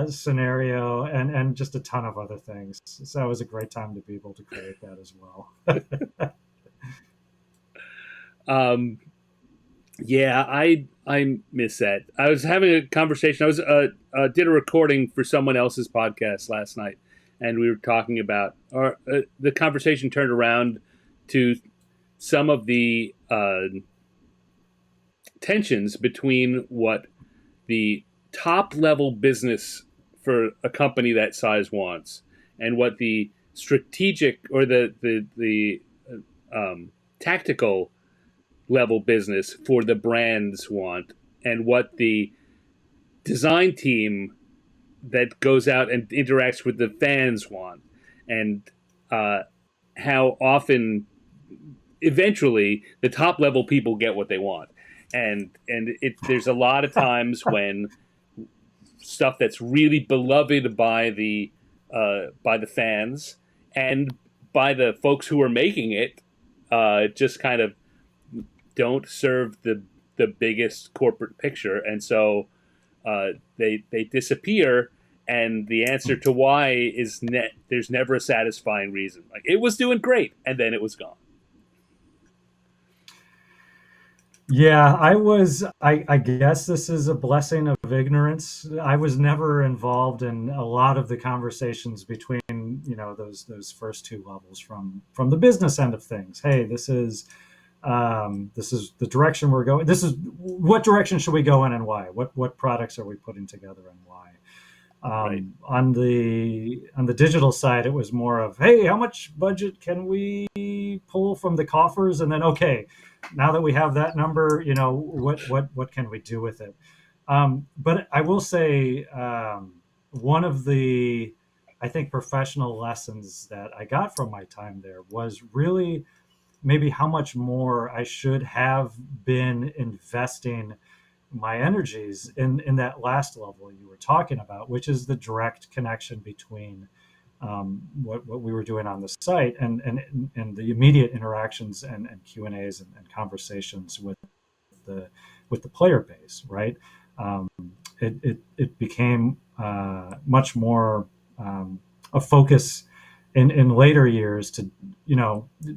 scenario, and just a ton of other things. So it was a great time to be able to create that as well. Um, yeah, I miss that. I was having a conversation. I was did a recording for someone else's podcast last night, and we were talking about, or the conversation turned around to some of the tensions between what the top level business for a company that size wants, and what the strategic or the tactical level business for the brands want, and what the design team that goes out and interacts with the fans want, and uh, how often eventually the top level people get what they want, there's a lot of times when stuff that's really beloved by the fans and by the folks who are making it just kind of don't serve the biggest corporate picture, and so they disappear. And the answer to why is there's never a satisfying reason. Like, it was doing great, and then it was gone. Yeah, I guess this is a blessing of ignorance. I was never involved in a lot of the conversations between, those first two levels from the business end of things. Hey, this is the direction we're going. This is what direction should we go in, and why? What products are we putting together, and why? Right. On the digital side, it was more of, hey, how much budget can we pull from the coffers, and then, okay, now that we have that number, what can we do with it? But I will say, one of the, I think, professional lessons that I got from my time there was really maybe how much more I should have been investing my energies in that last level you were talking about, which is the direct connection between what we were doing on the site and the immediate interactions and Q and A's and conversations the with the player base, right? Um, it became much more a focus in later years to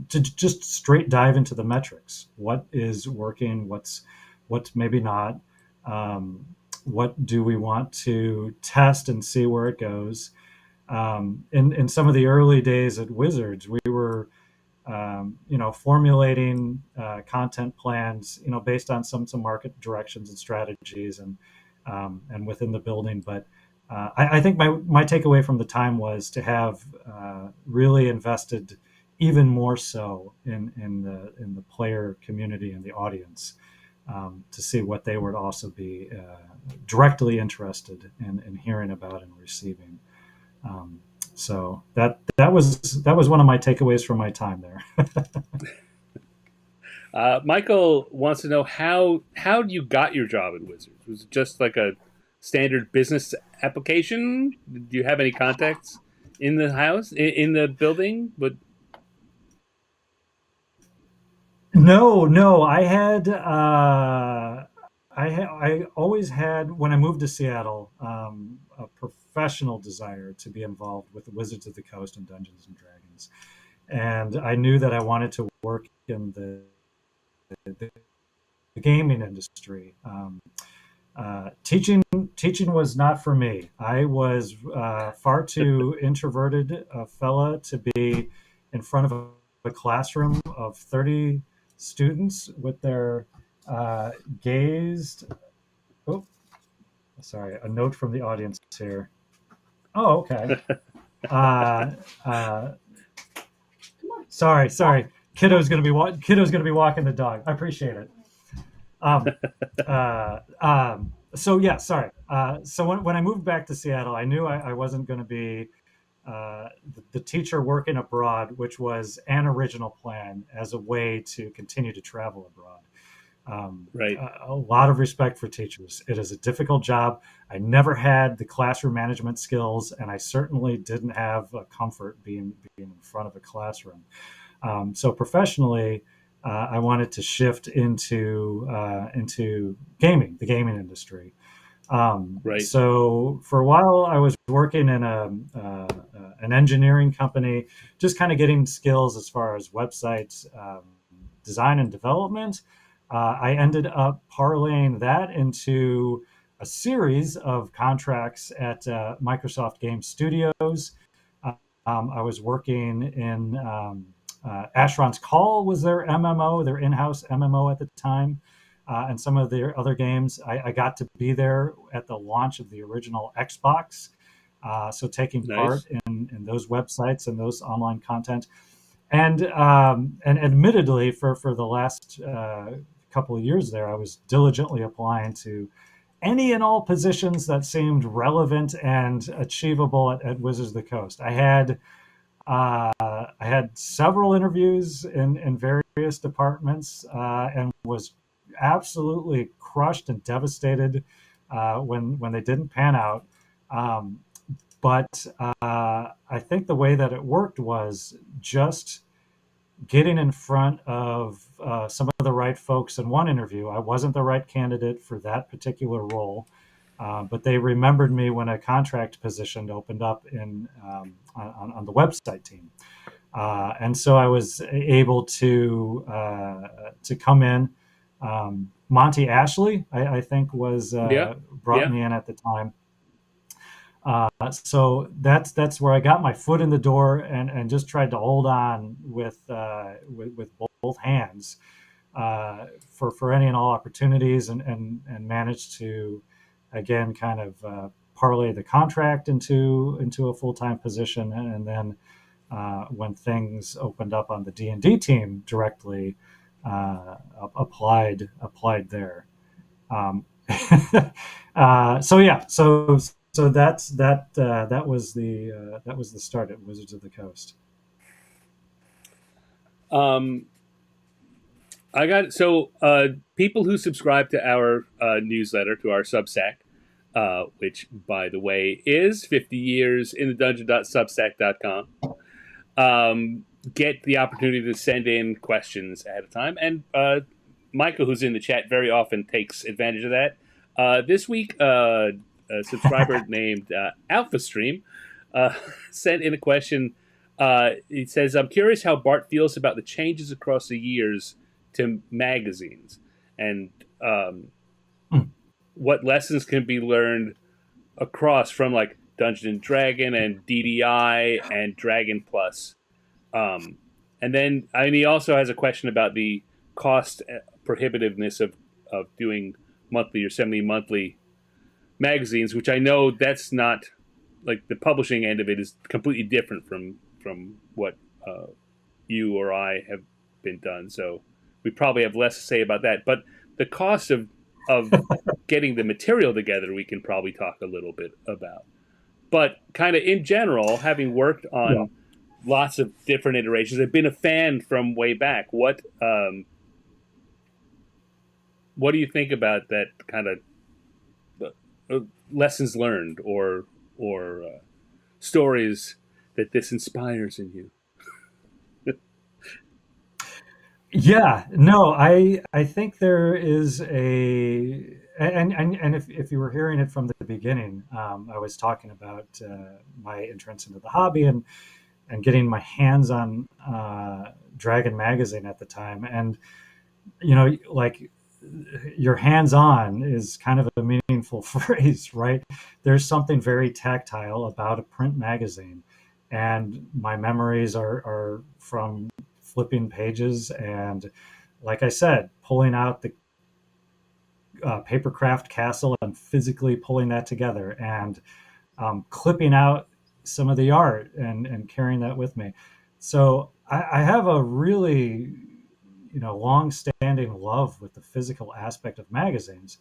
to just straight dive into the metrics. What is working? What's maybe not? Um, what do we want to test and see where it goes? In some of the early days at Wizards, we were formulating content plans, based on some market directions and strategies, and within the building. But I think my takeaway from the time was to have really invested even more so in the player community and the audience, to see what they would also be directly interested in hearing about and receiving. So that was one of my takeaways from my time there. Michael wants to know how you got your job at Wizards. Was it just like a standard business application? Do you have any contacts in the house, in the building? But No, no, I always had, when I moved to Seattle, a professional desire to be involved with the Wizards of the Coast and Dungeons and Dragons, and I knew that I wanted to work in the gaming industry. Teaching was not for me. I was far too introverted a fella to be in front of a classroom of 30 students with their gazed. Oh, sorry, a note from the audience here. Oh, okay. Uh, uh, sorry. Kiddo's gonna be walking the dog. I appreciate it. Um, so yeah, sorry. So when I moved back to Seattle, I knew I wasn't going to be the teacher working abroad, which was an original plan as a way to continue to travel abroad. right, A lot of respect for teachers. It is a difficult job. I never had the classroom management skills, and I certainly didn't have a comfort being in front of a classroom. So professionally, I wanted to shift into gaming, the gaming industry. right. So for a while, I was working in an engineering company, just kind of getting skills as far as websites, design and development. I ended up parlaying that into a series of contracts at Microsoft Game Studios. I was working in Ashron's Call was their MMO, their in-house MMO at the time, and some of their other games. I got to be there at the launch of the original Xbox, so taking part Nice. in those websites and those online content. And admittedly, for the last couple of years there, I was diligently applying to any and all positions that seemed relevant and achievable at Wizards of the Coast. I had several interviews in various departments, and was absolutely crushed and devastated when they didn't pan out. Um, but I think the way that it worked was just getting in front of some of the right folks in one interview. I wasn't the right candidate for that particular role, but they remembered me when a contract position opened up on the website team, and so I was able to come in. Monty Ashley, I think, was Yeah, brought yeah. me in at the time. So that's where I got my foot in the door and just tried to hold on with both hands for any and all opportunities, and managed to again kind of parlay the contract into a full-time position, and then when things opened up on the D&D team directly, applied there. Um, so yeah, so that was the start at Wizards of the Coast. Um, I got so people who subscribe to our newsletter, to our Substack, which by the way is 50 years in the dungeon.substack.com, get the opportunity to send in questions ahead of time. And Michael, who's in the chat, very often takes advantage of that. This week, a subscriber named AlphaStream sent in a question. He says, "I'm curious how Bart feels about the changes across the years to magazines, and Hmm. what lessons can be learned across from like Dungeon and Dragon and DDI and Dragon Plus." Um, and then he also has a question about the cost prohibitiveness of doing monthly or semi-monthly magazines, which I know that's not like the publishing end of it is completely different from what uh, you or I have been done. So we probably have less to say about that. But the cost of getting the material together, we can probably talk a little bit about. But kind of in general, having worked Yeah. on lots of different iterations, I've been a fan from way back. What do you think about that kind of lessons learned or stories that this inspires in you? Yeah, no, I think there is a and if you were hearing it from the beginning, I was talking about my entrance into the hobby and getting my hands on Dragon magazine at the time, and like your hands on is kind of a meaningful phrase, right? There's something very tactile about a print magazine, and my memories are from flipping pages and, like I said, pulling out the papercraft castle and physically pulling that together and clipping out some of the art and carrying that with me. So I have a really long-standing love with the physical aspect of magazines,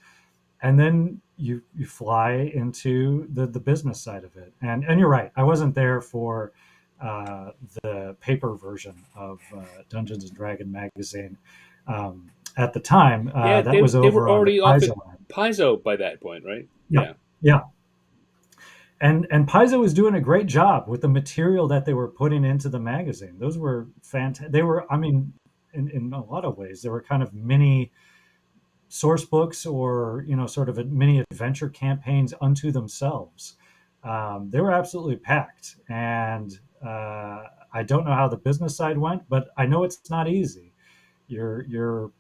and then you fly into the business side of it. And you're right, I wasn't there for the paper version of Dungeons and Dragon magazine at the time. Yeah, That was they were over on the already off at Paizo end. Paizo by that point, right? Yeah, Yeah, yeah. And Paizo was doing a great job with the material that they were putting into the magazine. Those were fantastic. They were, I mean, in a lot of ways, they were kind of mini source books, or sort of mini adventure campaigns unto themselves. They were absolutely packed, and I don't know how the business side went, but I know it's not easy. You're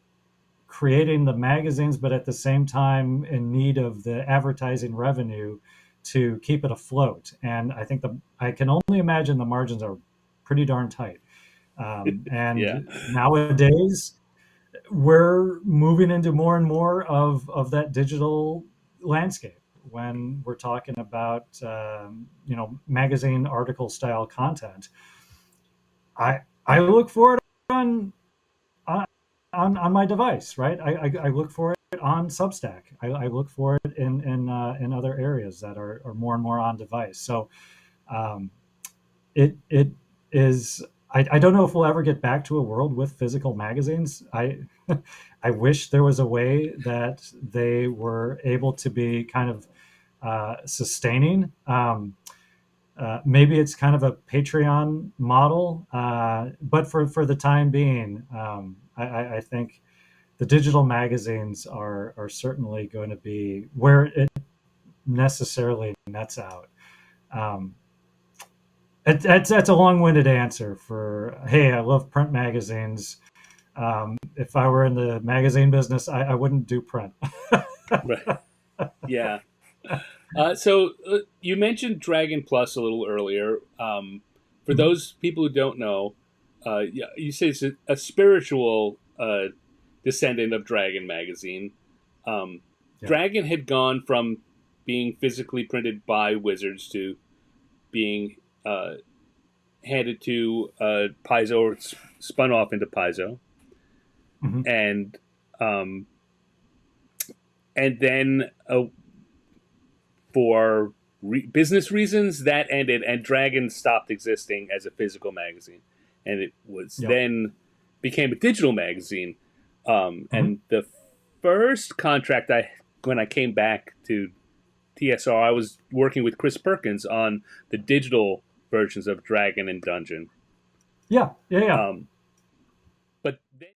creating the magazines, but at the same time in need of the advertising revenue to keep it afloat. And I think I can only imagine the margins are pretty darn tight. yeah, And nowadays, we're moving into more and more of that digital landscape when we're talking about magazine article style content. I look for it on on my device, right? I look for it on Substack. I look for it in other areas that are more and more on device. So um, it is. I don't know if we'll ever get back to a world with physical magazines. I wish there was a way that they were able to be kind of sustaining. Maybe it's kind of a Patreon model, but for the time being, I think the digital magazines are certainly going to be where it necessarily nets out. Um, that's a long-winded answer for, hey, I love print magazines. If I were in the magazine business, I wouldn't do print. right. Yeah. So you mentioned Dragon Plus a little earlier. For Mhm. those people who don't know, yeah, you say it's a spiritual descendant of Dragon magazine. Um, Yeah. Dragon had gone from being physically printed by Wizards to being handed to Paizo, or spun off into Paizo, Hmm. and um, then for business reasons that ended, and Dragon stopped existing as a physical magazine, and it was Yep. then became a digital magazine. Hmm. And the first contract I when I came back to TSR, I was working with Chris Perkins on the digital versions of Dragon and Dungeon. Yeah, yeah, yeah. Um, but then,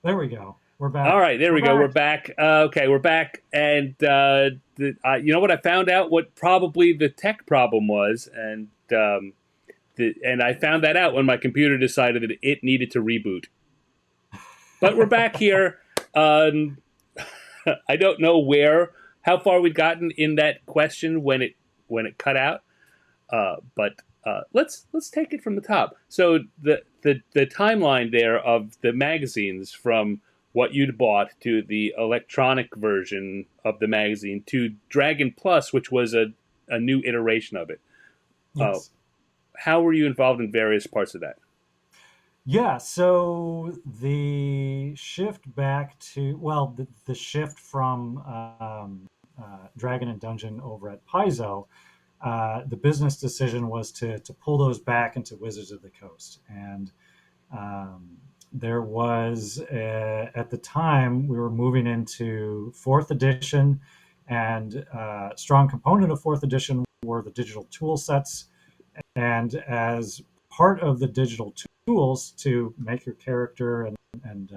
There we go. We're all back. right, there We're we go. We're back. back. Okay, we're back. And you know what? I found out what probably the tech problem was, and I found that out when my computer decided that it needed to reboot. But we're back here. Um, I don't know how far we'd gotten in that question when it cut out. But let's take it from the top. So the timeline there of the magazines from what you'd bought to the electronic version of the magazine to Dragon Plus, which was a new iteration of it. Uh, Yes. how were you involved in various parts of that? Yeah, so the shift back to, well, the shift from Dragon and Dungeon over at Paizo, the business decision was to pull those back into Wizards of the Coast. And there was, at the time, we were moving into fourth edition, and a strong component of fourth edition were the digital tool sets. And as part of the digital tools to make your character and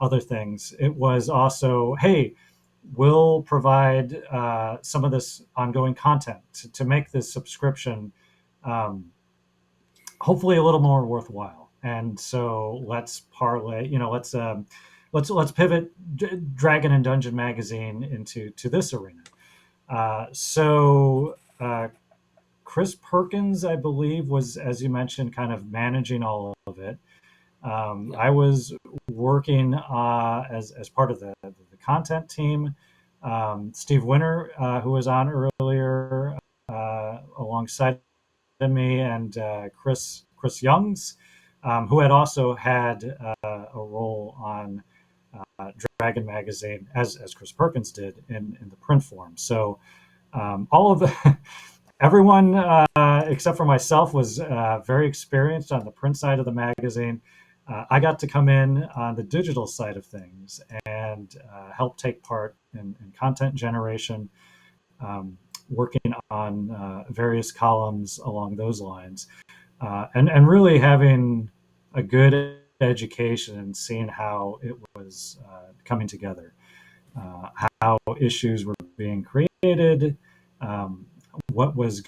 other things, it was also, hey, we'll provide some of this ongoing content to make this subscription um, hopefully a little more worthwhile. And so let's parlay, let's pivot Dragon and Dungeon magazine into this arena. So Chris Perkins, I believe, was, as you mentioned, kind of managing all of it. Yeah. I was working as part of the content team. Steve Winter, who was on earlier, alongside of me, and Chris Youngs, who had also had a role on Dragon Magazine, as Chris Perkins did in the print form. So all of the everyone except for myself was very experienced on the print side of the magazine. I got to come in on the digital side of things and help take part in content generation, working on various columns along those lines, and really having a good education and seeing how it was coming together, how issues were being created, um, what was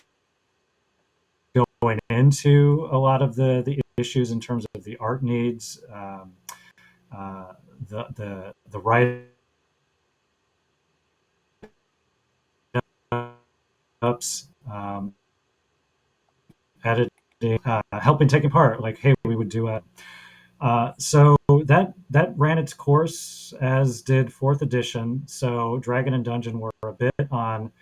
going into a lot of the issues in terms of the art needs, uh, the write ups, editing, helping taking part. Like, hey, we would do a. So that ran its course, as did fourth edition. So Dragon and Dungeon were a bit on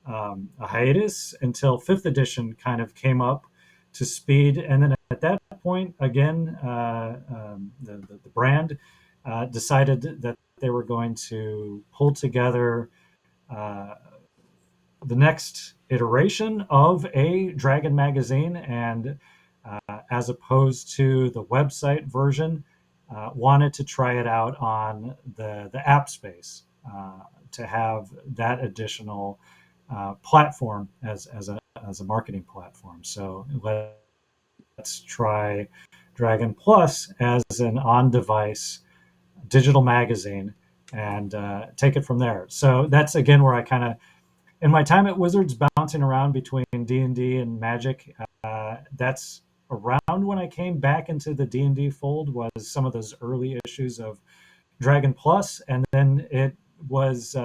a hiatus until fifth edition kind of came up to speed, and then at that point, again, the brand decided that they were going to pull together uh, the next iteration of a Dragon magazine, and as opposed to the website version, wanted to try it out on the app space, to have that additional platform as a marketing platform. So let's try Dragon Plus as an on-device digital magazine and take it from there. So that's again where I kind of, in my time at Wizards, bouncing around between D&D and Magic, that's around when I came back into the D&D fold, was some of those early issues of Dragon Plus, and then it was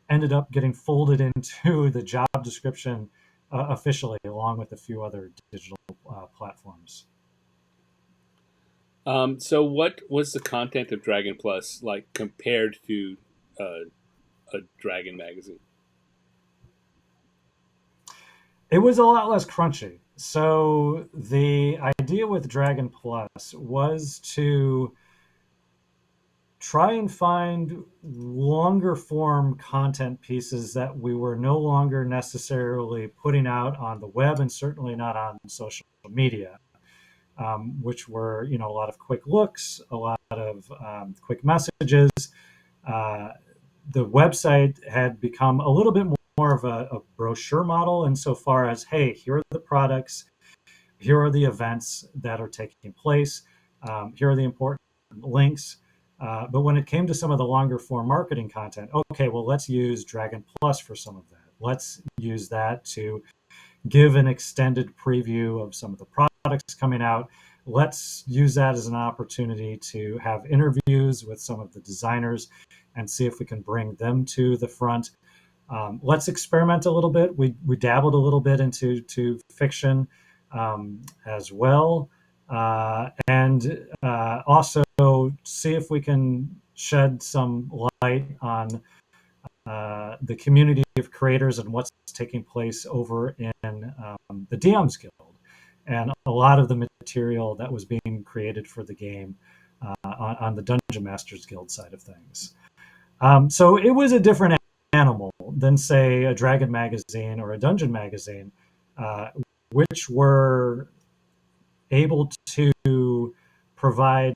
ended up getting folded into the job description officially, along with a few other digital platforms. So, what was the content of Dragon Plus like compared to uh, a Dragon magazine? It was a lot less crunchy. So the idea with Dragon Plus was to try and find longer form content pieces that we were no longer necessarily putting out on the web and certainly not on social media. which were a lot of quick looks, a lot of quick messages. Uh, the website had become a little bit more of a brochure model insofar as, hey, here are the products, here are the events that are taking place, here are the important links. But when it came to some of the longer form marketing content, okay, well, let's use Dragon Plus for some of that. Let's use that to give an extended preview of some of the products coming out. Let's use that as an opportunity to have interviews with some of the designers and see if we can bring them to the front. Let's experiment a little bit. We dabbled a little bit into fiction as well, and also see if we can shed some light on the community of creators and what's taking place over in the DMs Guild, and a lot of the material that was being created for the game on the Dungeon Masters Guild side of things. So it was a different animal than, say, a Dragon magazine or a Dungeon magazine, which were able to provide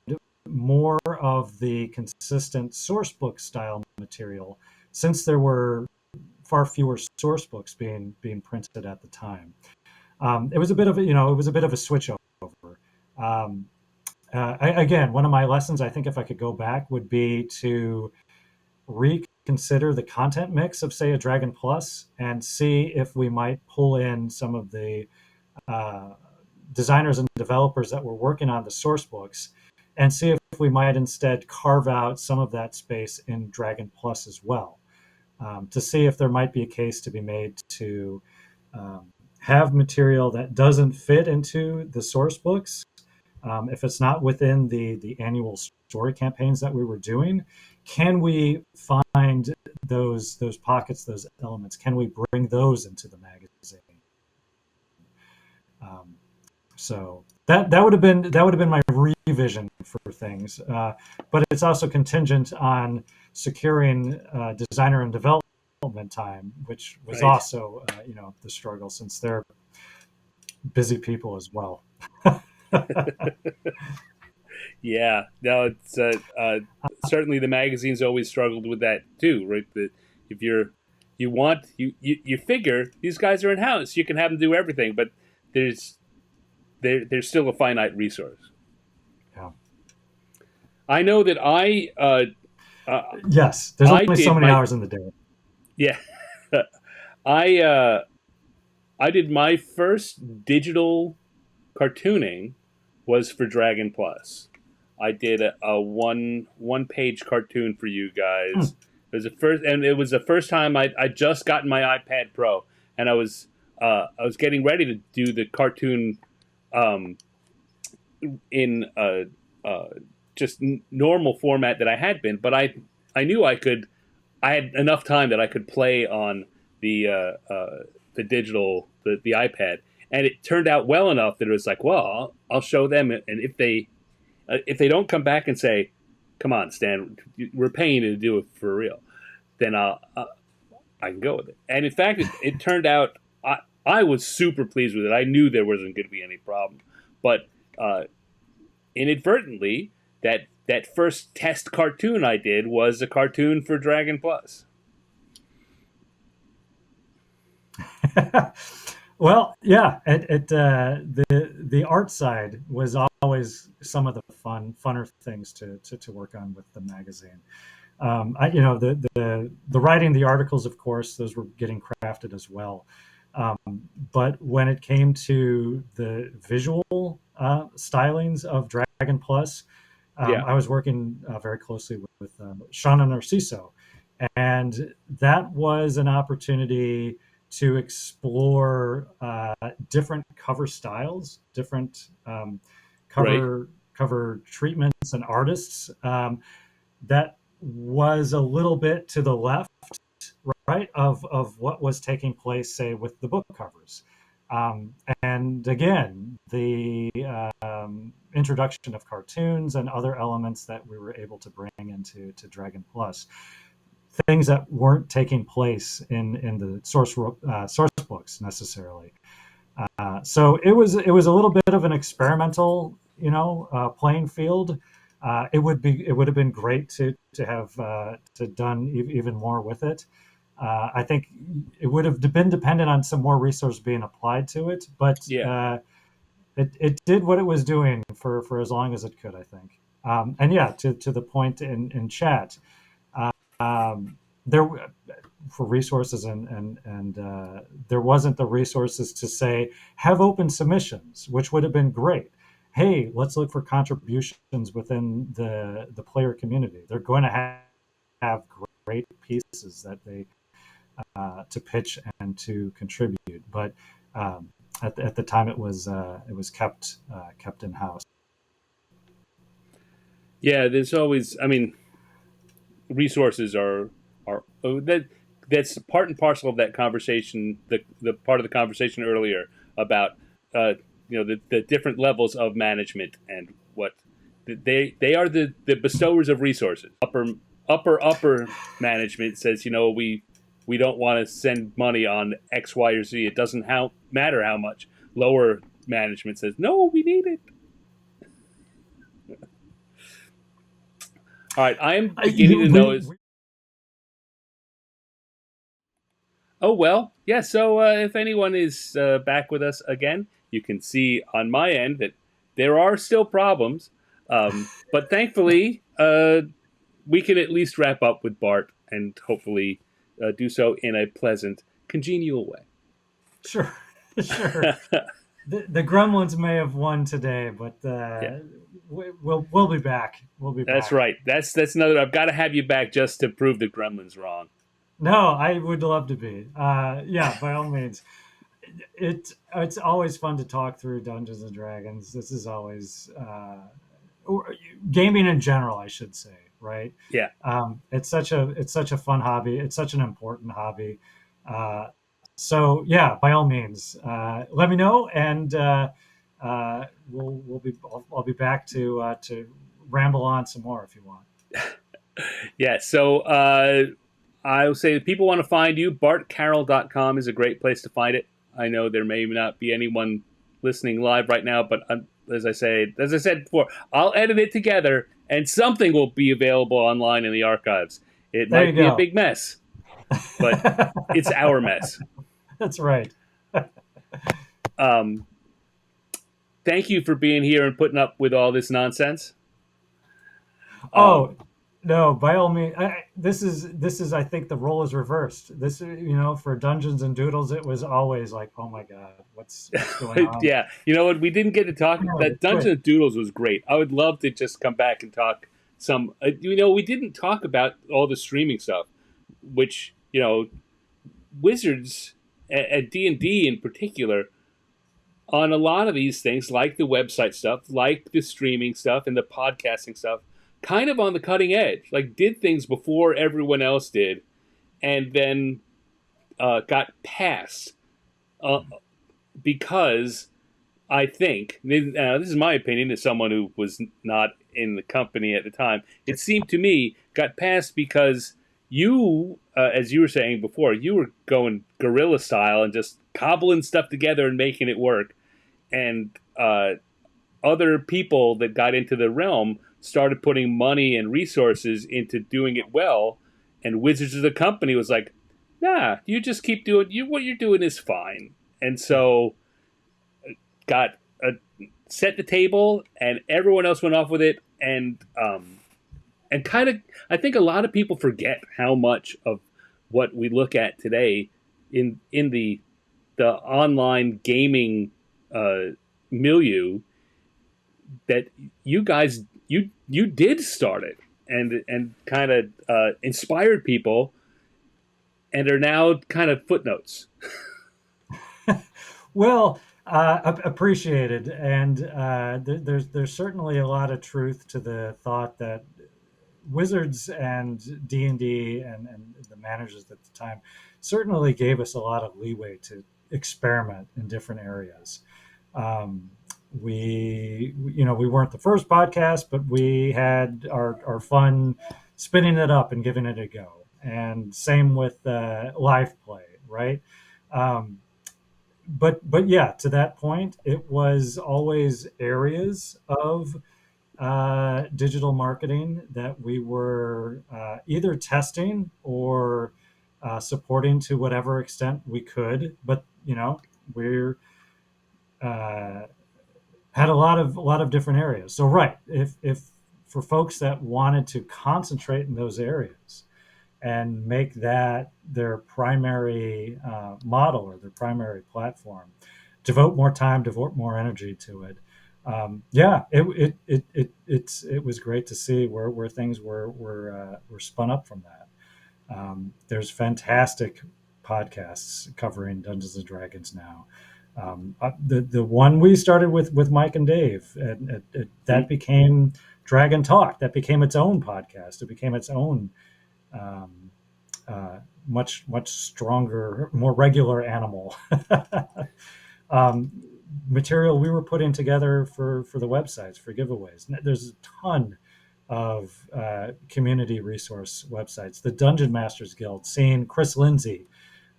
more of the consistent source book style material, since there were far fewer source books being printed at the time. It was a bit of a switch over. Again, one of my lessons, I think, if I could go back, would be to reconsider the content mix of, say, a Dragon Plus, and see if we might pull in some of the designers and developers that were working on the source books, and see if we might instead carve out some of that space in Dragon Plus as well, to see if there might be a case to be made to have material that doesn't fit into the source books. If it's not within the annual story campaigns that we were doing, can we find those pockets, those elements? Can we bring those into the magazine? So that would have been my revision for things, but it's also contingent on securing designer and development time, which was Right. also the struggle, since they're busy people as well. Yeah, no, it's certainly the magazines always struggled with that too, right? That if you figure these guys are in house, you can have them do everything, but there's there's still a finite resource. Yeah. I know that uh, Yes, there's I only so did many my hours in the day. yeah I I did my first digital cartooning was for Dragon Plus. I did a one page cartoon for you Hmm. guys. It was the first time I just gotten my iPad Pro, and I was getting ready to do the cartoon um, in uh, just normal format that I had been, but I knew I had enough time that I could play on the digital the iPad, and it turned out well enough that it was like, well, I'll show them, and if they don't come back and say, "Come on, Stan, we're paying you to do it for real," then I can go with it. And in fact, it turned out I was super pleased with it. I knew there wasn't going to be any problem, but uh, inadvertently, that first test cartoon I did was a cartoon for Dragon Plus. Well, yeah, the art side was always some of the funner things to work on with the magazine. The writing, the articles, of course, those were getting crafted as well. Um, but when it came to the visual stylings of Dragon Plus, Yeah, I was working very closely with Shauna Narciso, and that was an opportunity to explore different cover styles, different right. cover treatments and artists. That was a little bit to the left, right, of what was taking place, say, with the book covers. And again, the introduction of cartoons and other elements that we were able to bring into Dragon Plus, things that weren't taking place in the source books necessarily. So it was a little bit of an experimental, playing field. It would have been great to have to done even more with it. I think it would have been dependent on some more resource being applied to it, but Yeah, it did what it was doing for as long as it could, I think. And yeah, to the point in chat, um, there for resources and there wasn't the resources to say have open submissions, which would have been great. Hey, let's look for contributions within the player community. They're going to have great pieces that they to pitch and to contribute, but at the time it was kept in house. yeah. There's always, I mean, resources are that's part and parcel of that conversation. The part of the conversation earlier about the different levels of management and what they are the bestowers of resources. Upper management says, we don't want to send money on X, Y, or Z. It doesn't matter how much. Lower management says, no, we need it. All right, I am beginning to know is. Oh, well, yeah. So if anyone is back with us again, you can see on my end that there are still problems. But thankfully, we can at least wrap up with Bart and hopefully do so in a pleasant, congenial way. Sure, sure. The Gremlins may have won today, but Yeah, we'll be back. We'll be that's back. right. That's another. I've got to have you back just to prove the Gremlins wrong. No, I would love to be. Yeah, by all means. It's always fun to talk through Dungeons and Dragons. This is always gaming in general, I should say, right? Yeah. It's such a fun hobby. It's such an important hobby. Uh, so yeah, by all means, let me know, and I'll be back to ramble on some more if you want. Yeah. So I will say if people want to find you, bartcarroll.com is a great place to find it. I know there may not be anyone listening live right now, but as I said before, I'll edit it together and something will be available online in the archives. It There you might be a go. big mess, but it's our mess. That's right. Um, Thank you for being here and putting up with all this nonsense. Um, Oh, no, by all means. This is. I think the role is reversed. This, for Dungeons and Doodles, it was always like, oh my god, what's going on? yeah, you know what? We didn't get to talk. No, That it's great. Dungeons and Doodles was great. I would love to just come back and talk some. We didn't talk about all the streaming stuff, which Wizards at D&D in particular on a lot of these things, like the website stuff, like the streaming stuff and the podcasting stuff, kind of on the cutting edge. Like did things before everyone else did, and then got passed uh, because I think this is my opinion as someone who was not in the company at the time. It seemed to me got passed because as you were saying before, you were going guerrilla style and just cobbling stuff together and making it work. And other people that got into the realm started putting money and resources into doing it well. And Wizards of the Company was like, "Nah, you just keep doing what you're doing is fine." And so got set the table, and everyone else went off with it, and kind of, I think a lot of people forget how much of what we look at today in the online gaming milieu that you guys you did start it and kind of inspired people and are now kind of footnotes. Well, appreciated, and there's certainly a lot of truth to the thought that Wizards and D&D and the managers at the time certainly gave us a lot of leeway to experiment in different areas. Um, we weren't the first podcast, but we had our fun spinning it up and giving it a go. And same with live play, right? Um, but yeah, to that point, it was always areas of digital marketing that we were either testing or supporting to whatever extent we could. But we're uh, had a lot of different areas. So right, if for folks that wanted to concentrate in those areas and make that their primary model or their primary platform, devote more time, devote more energy to it. Yeah, it was great to see where things were spun up from that. There's fantastic podcasts covering Dungeons and Dragons now. The one we started with Mike and Dave, and that Mhm. became Dragon Talk. That became its own podcast. It became its own um, much stronger, more regular animal um, material we were putting together for the websites for giveaways. There's a ton of community resource websites. The Dungeon Masters Guild, seeing Chris Lindsay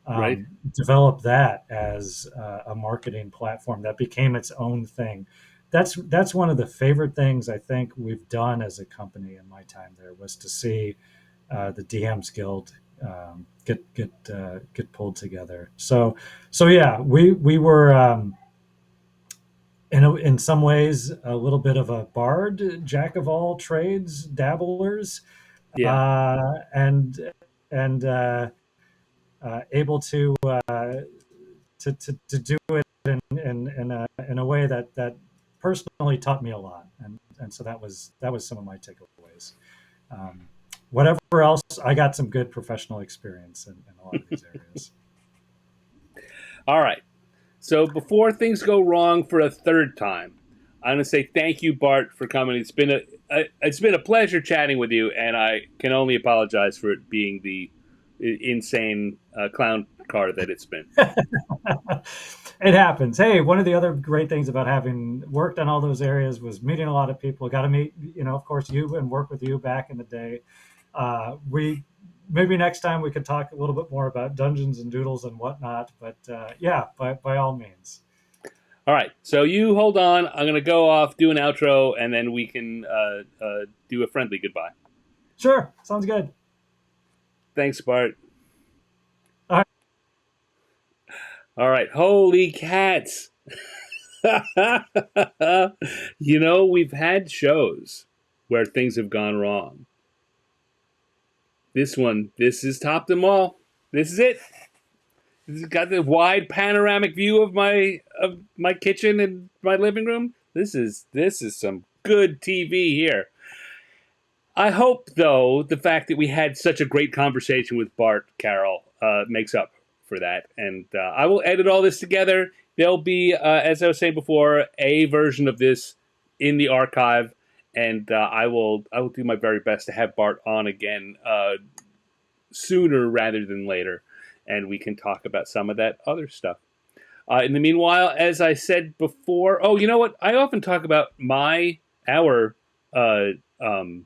Right? develop that as a marketing platform that became its own thing. That's one of the favorite things I think we've done as a company in my time there, was to see the DMs Guild get pulled together. So yeah, we were in some ways a little bit of a bard, jack of all trades, dabblers, Yeah. and able to do it in a way that personally taught me a lot, and so that was some of my takeaways. Um, Whatever else, I got some good professional experience in a lot of these areas. All right. So before things go wrong for a third time, I'm going to say thank you, Bart, for coming. It's been a pleasure chatting with you, and I can only apologize for it being the insane clown car that it's been. It happens. Hey, one of the other great things about having worked on all those areas was meeting a lot of people. Got to meet, of course, you and work with you back in the day. We maybe next time we could talk a little bit more about dungeons and doodles and whatnot. But yeah, by all means. All right. So you hold on. I'm going to go off, do an outro, and then we can do a friendly goodbye. Sure, sounds good. Thanks, Bart. All right. All right. Holy cats. We've had shows where things have gone wrong. This has topped them all. This is it. This has got the wide panoramic view of my kitchen and my living room. This is some good TV here. I hope, though, the fact that we had such a great conversation with Bart Carroll makes up for that. And I will edit all this together. There'll be, as I was saying before, a version of this in the archive, and I will do my very best to have Bart on again sooner rather than later, and we can talk about some of that other stuff. In the meanwhile, as I said before, oh, you know what? I often talk about our uh, um,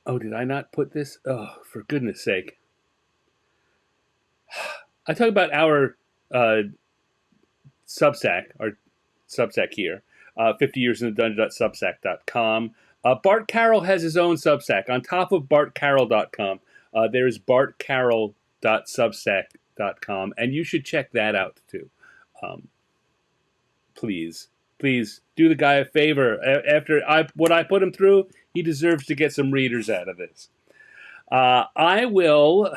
oh, did I not put this? Oh, for goodness sake. I talk about uh, our Substack here, 50 years in the dungeon.substack.com. Bart Carroll has his own Substack. On top of bartcarroll.com, there's bartcarroll.substack.com, and you should check that out too. Um, please, please do the guy a favor. After what I put him through, he deserves to get some readers out of this. I will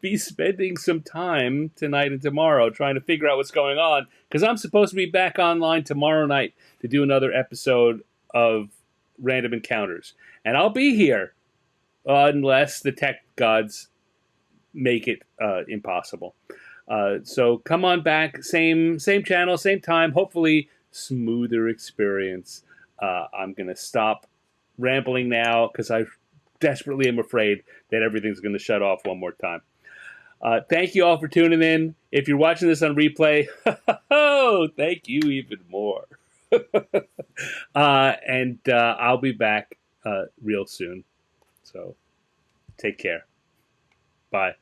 be spending some time tonight and tomorrow trying to figure out what's going on, because I'm supposed to be back online tomorrow night to do another episode of Random Encounters. And I'll be here unless the tech gods make it impossible. So come on back, same channel, same time, hopefully smoother experience. I'm going to stop rambling now because I desperately am afraid that everything's going to shut off one more time. Thank you all for tuning in. If you're watching this on replay, thank you even more. And I'll be back real soon. So take care. Bye.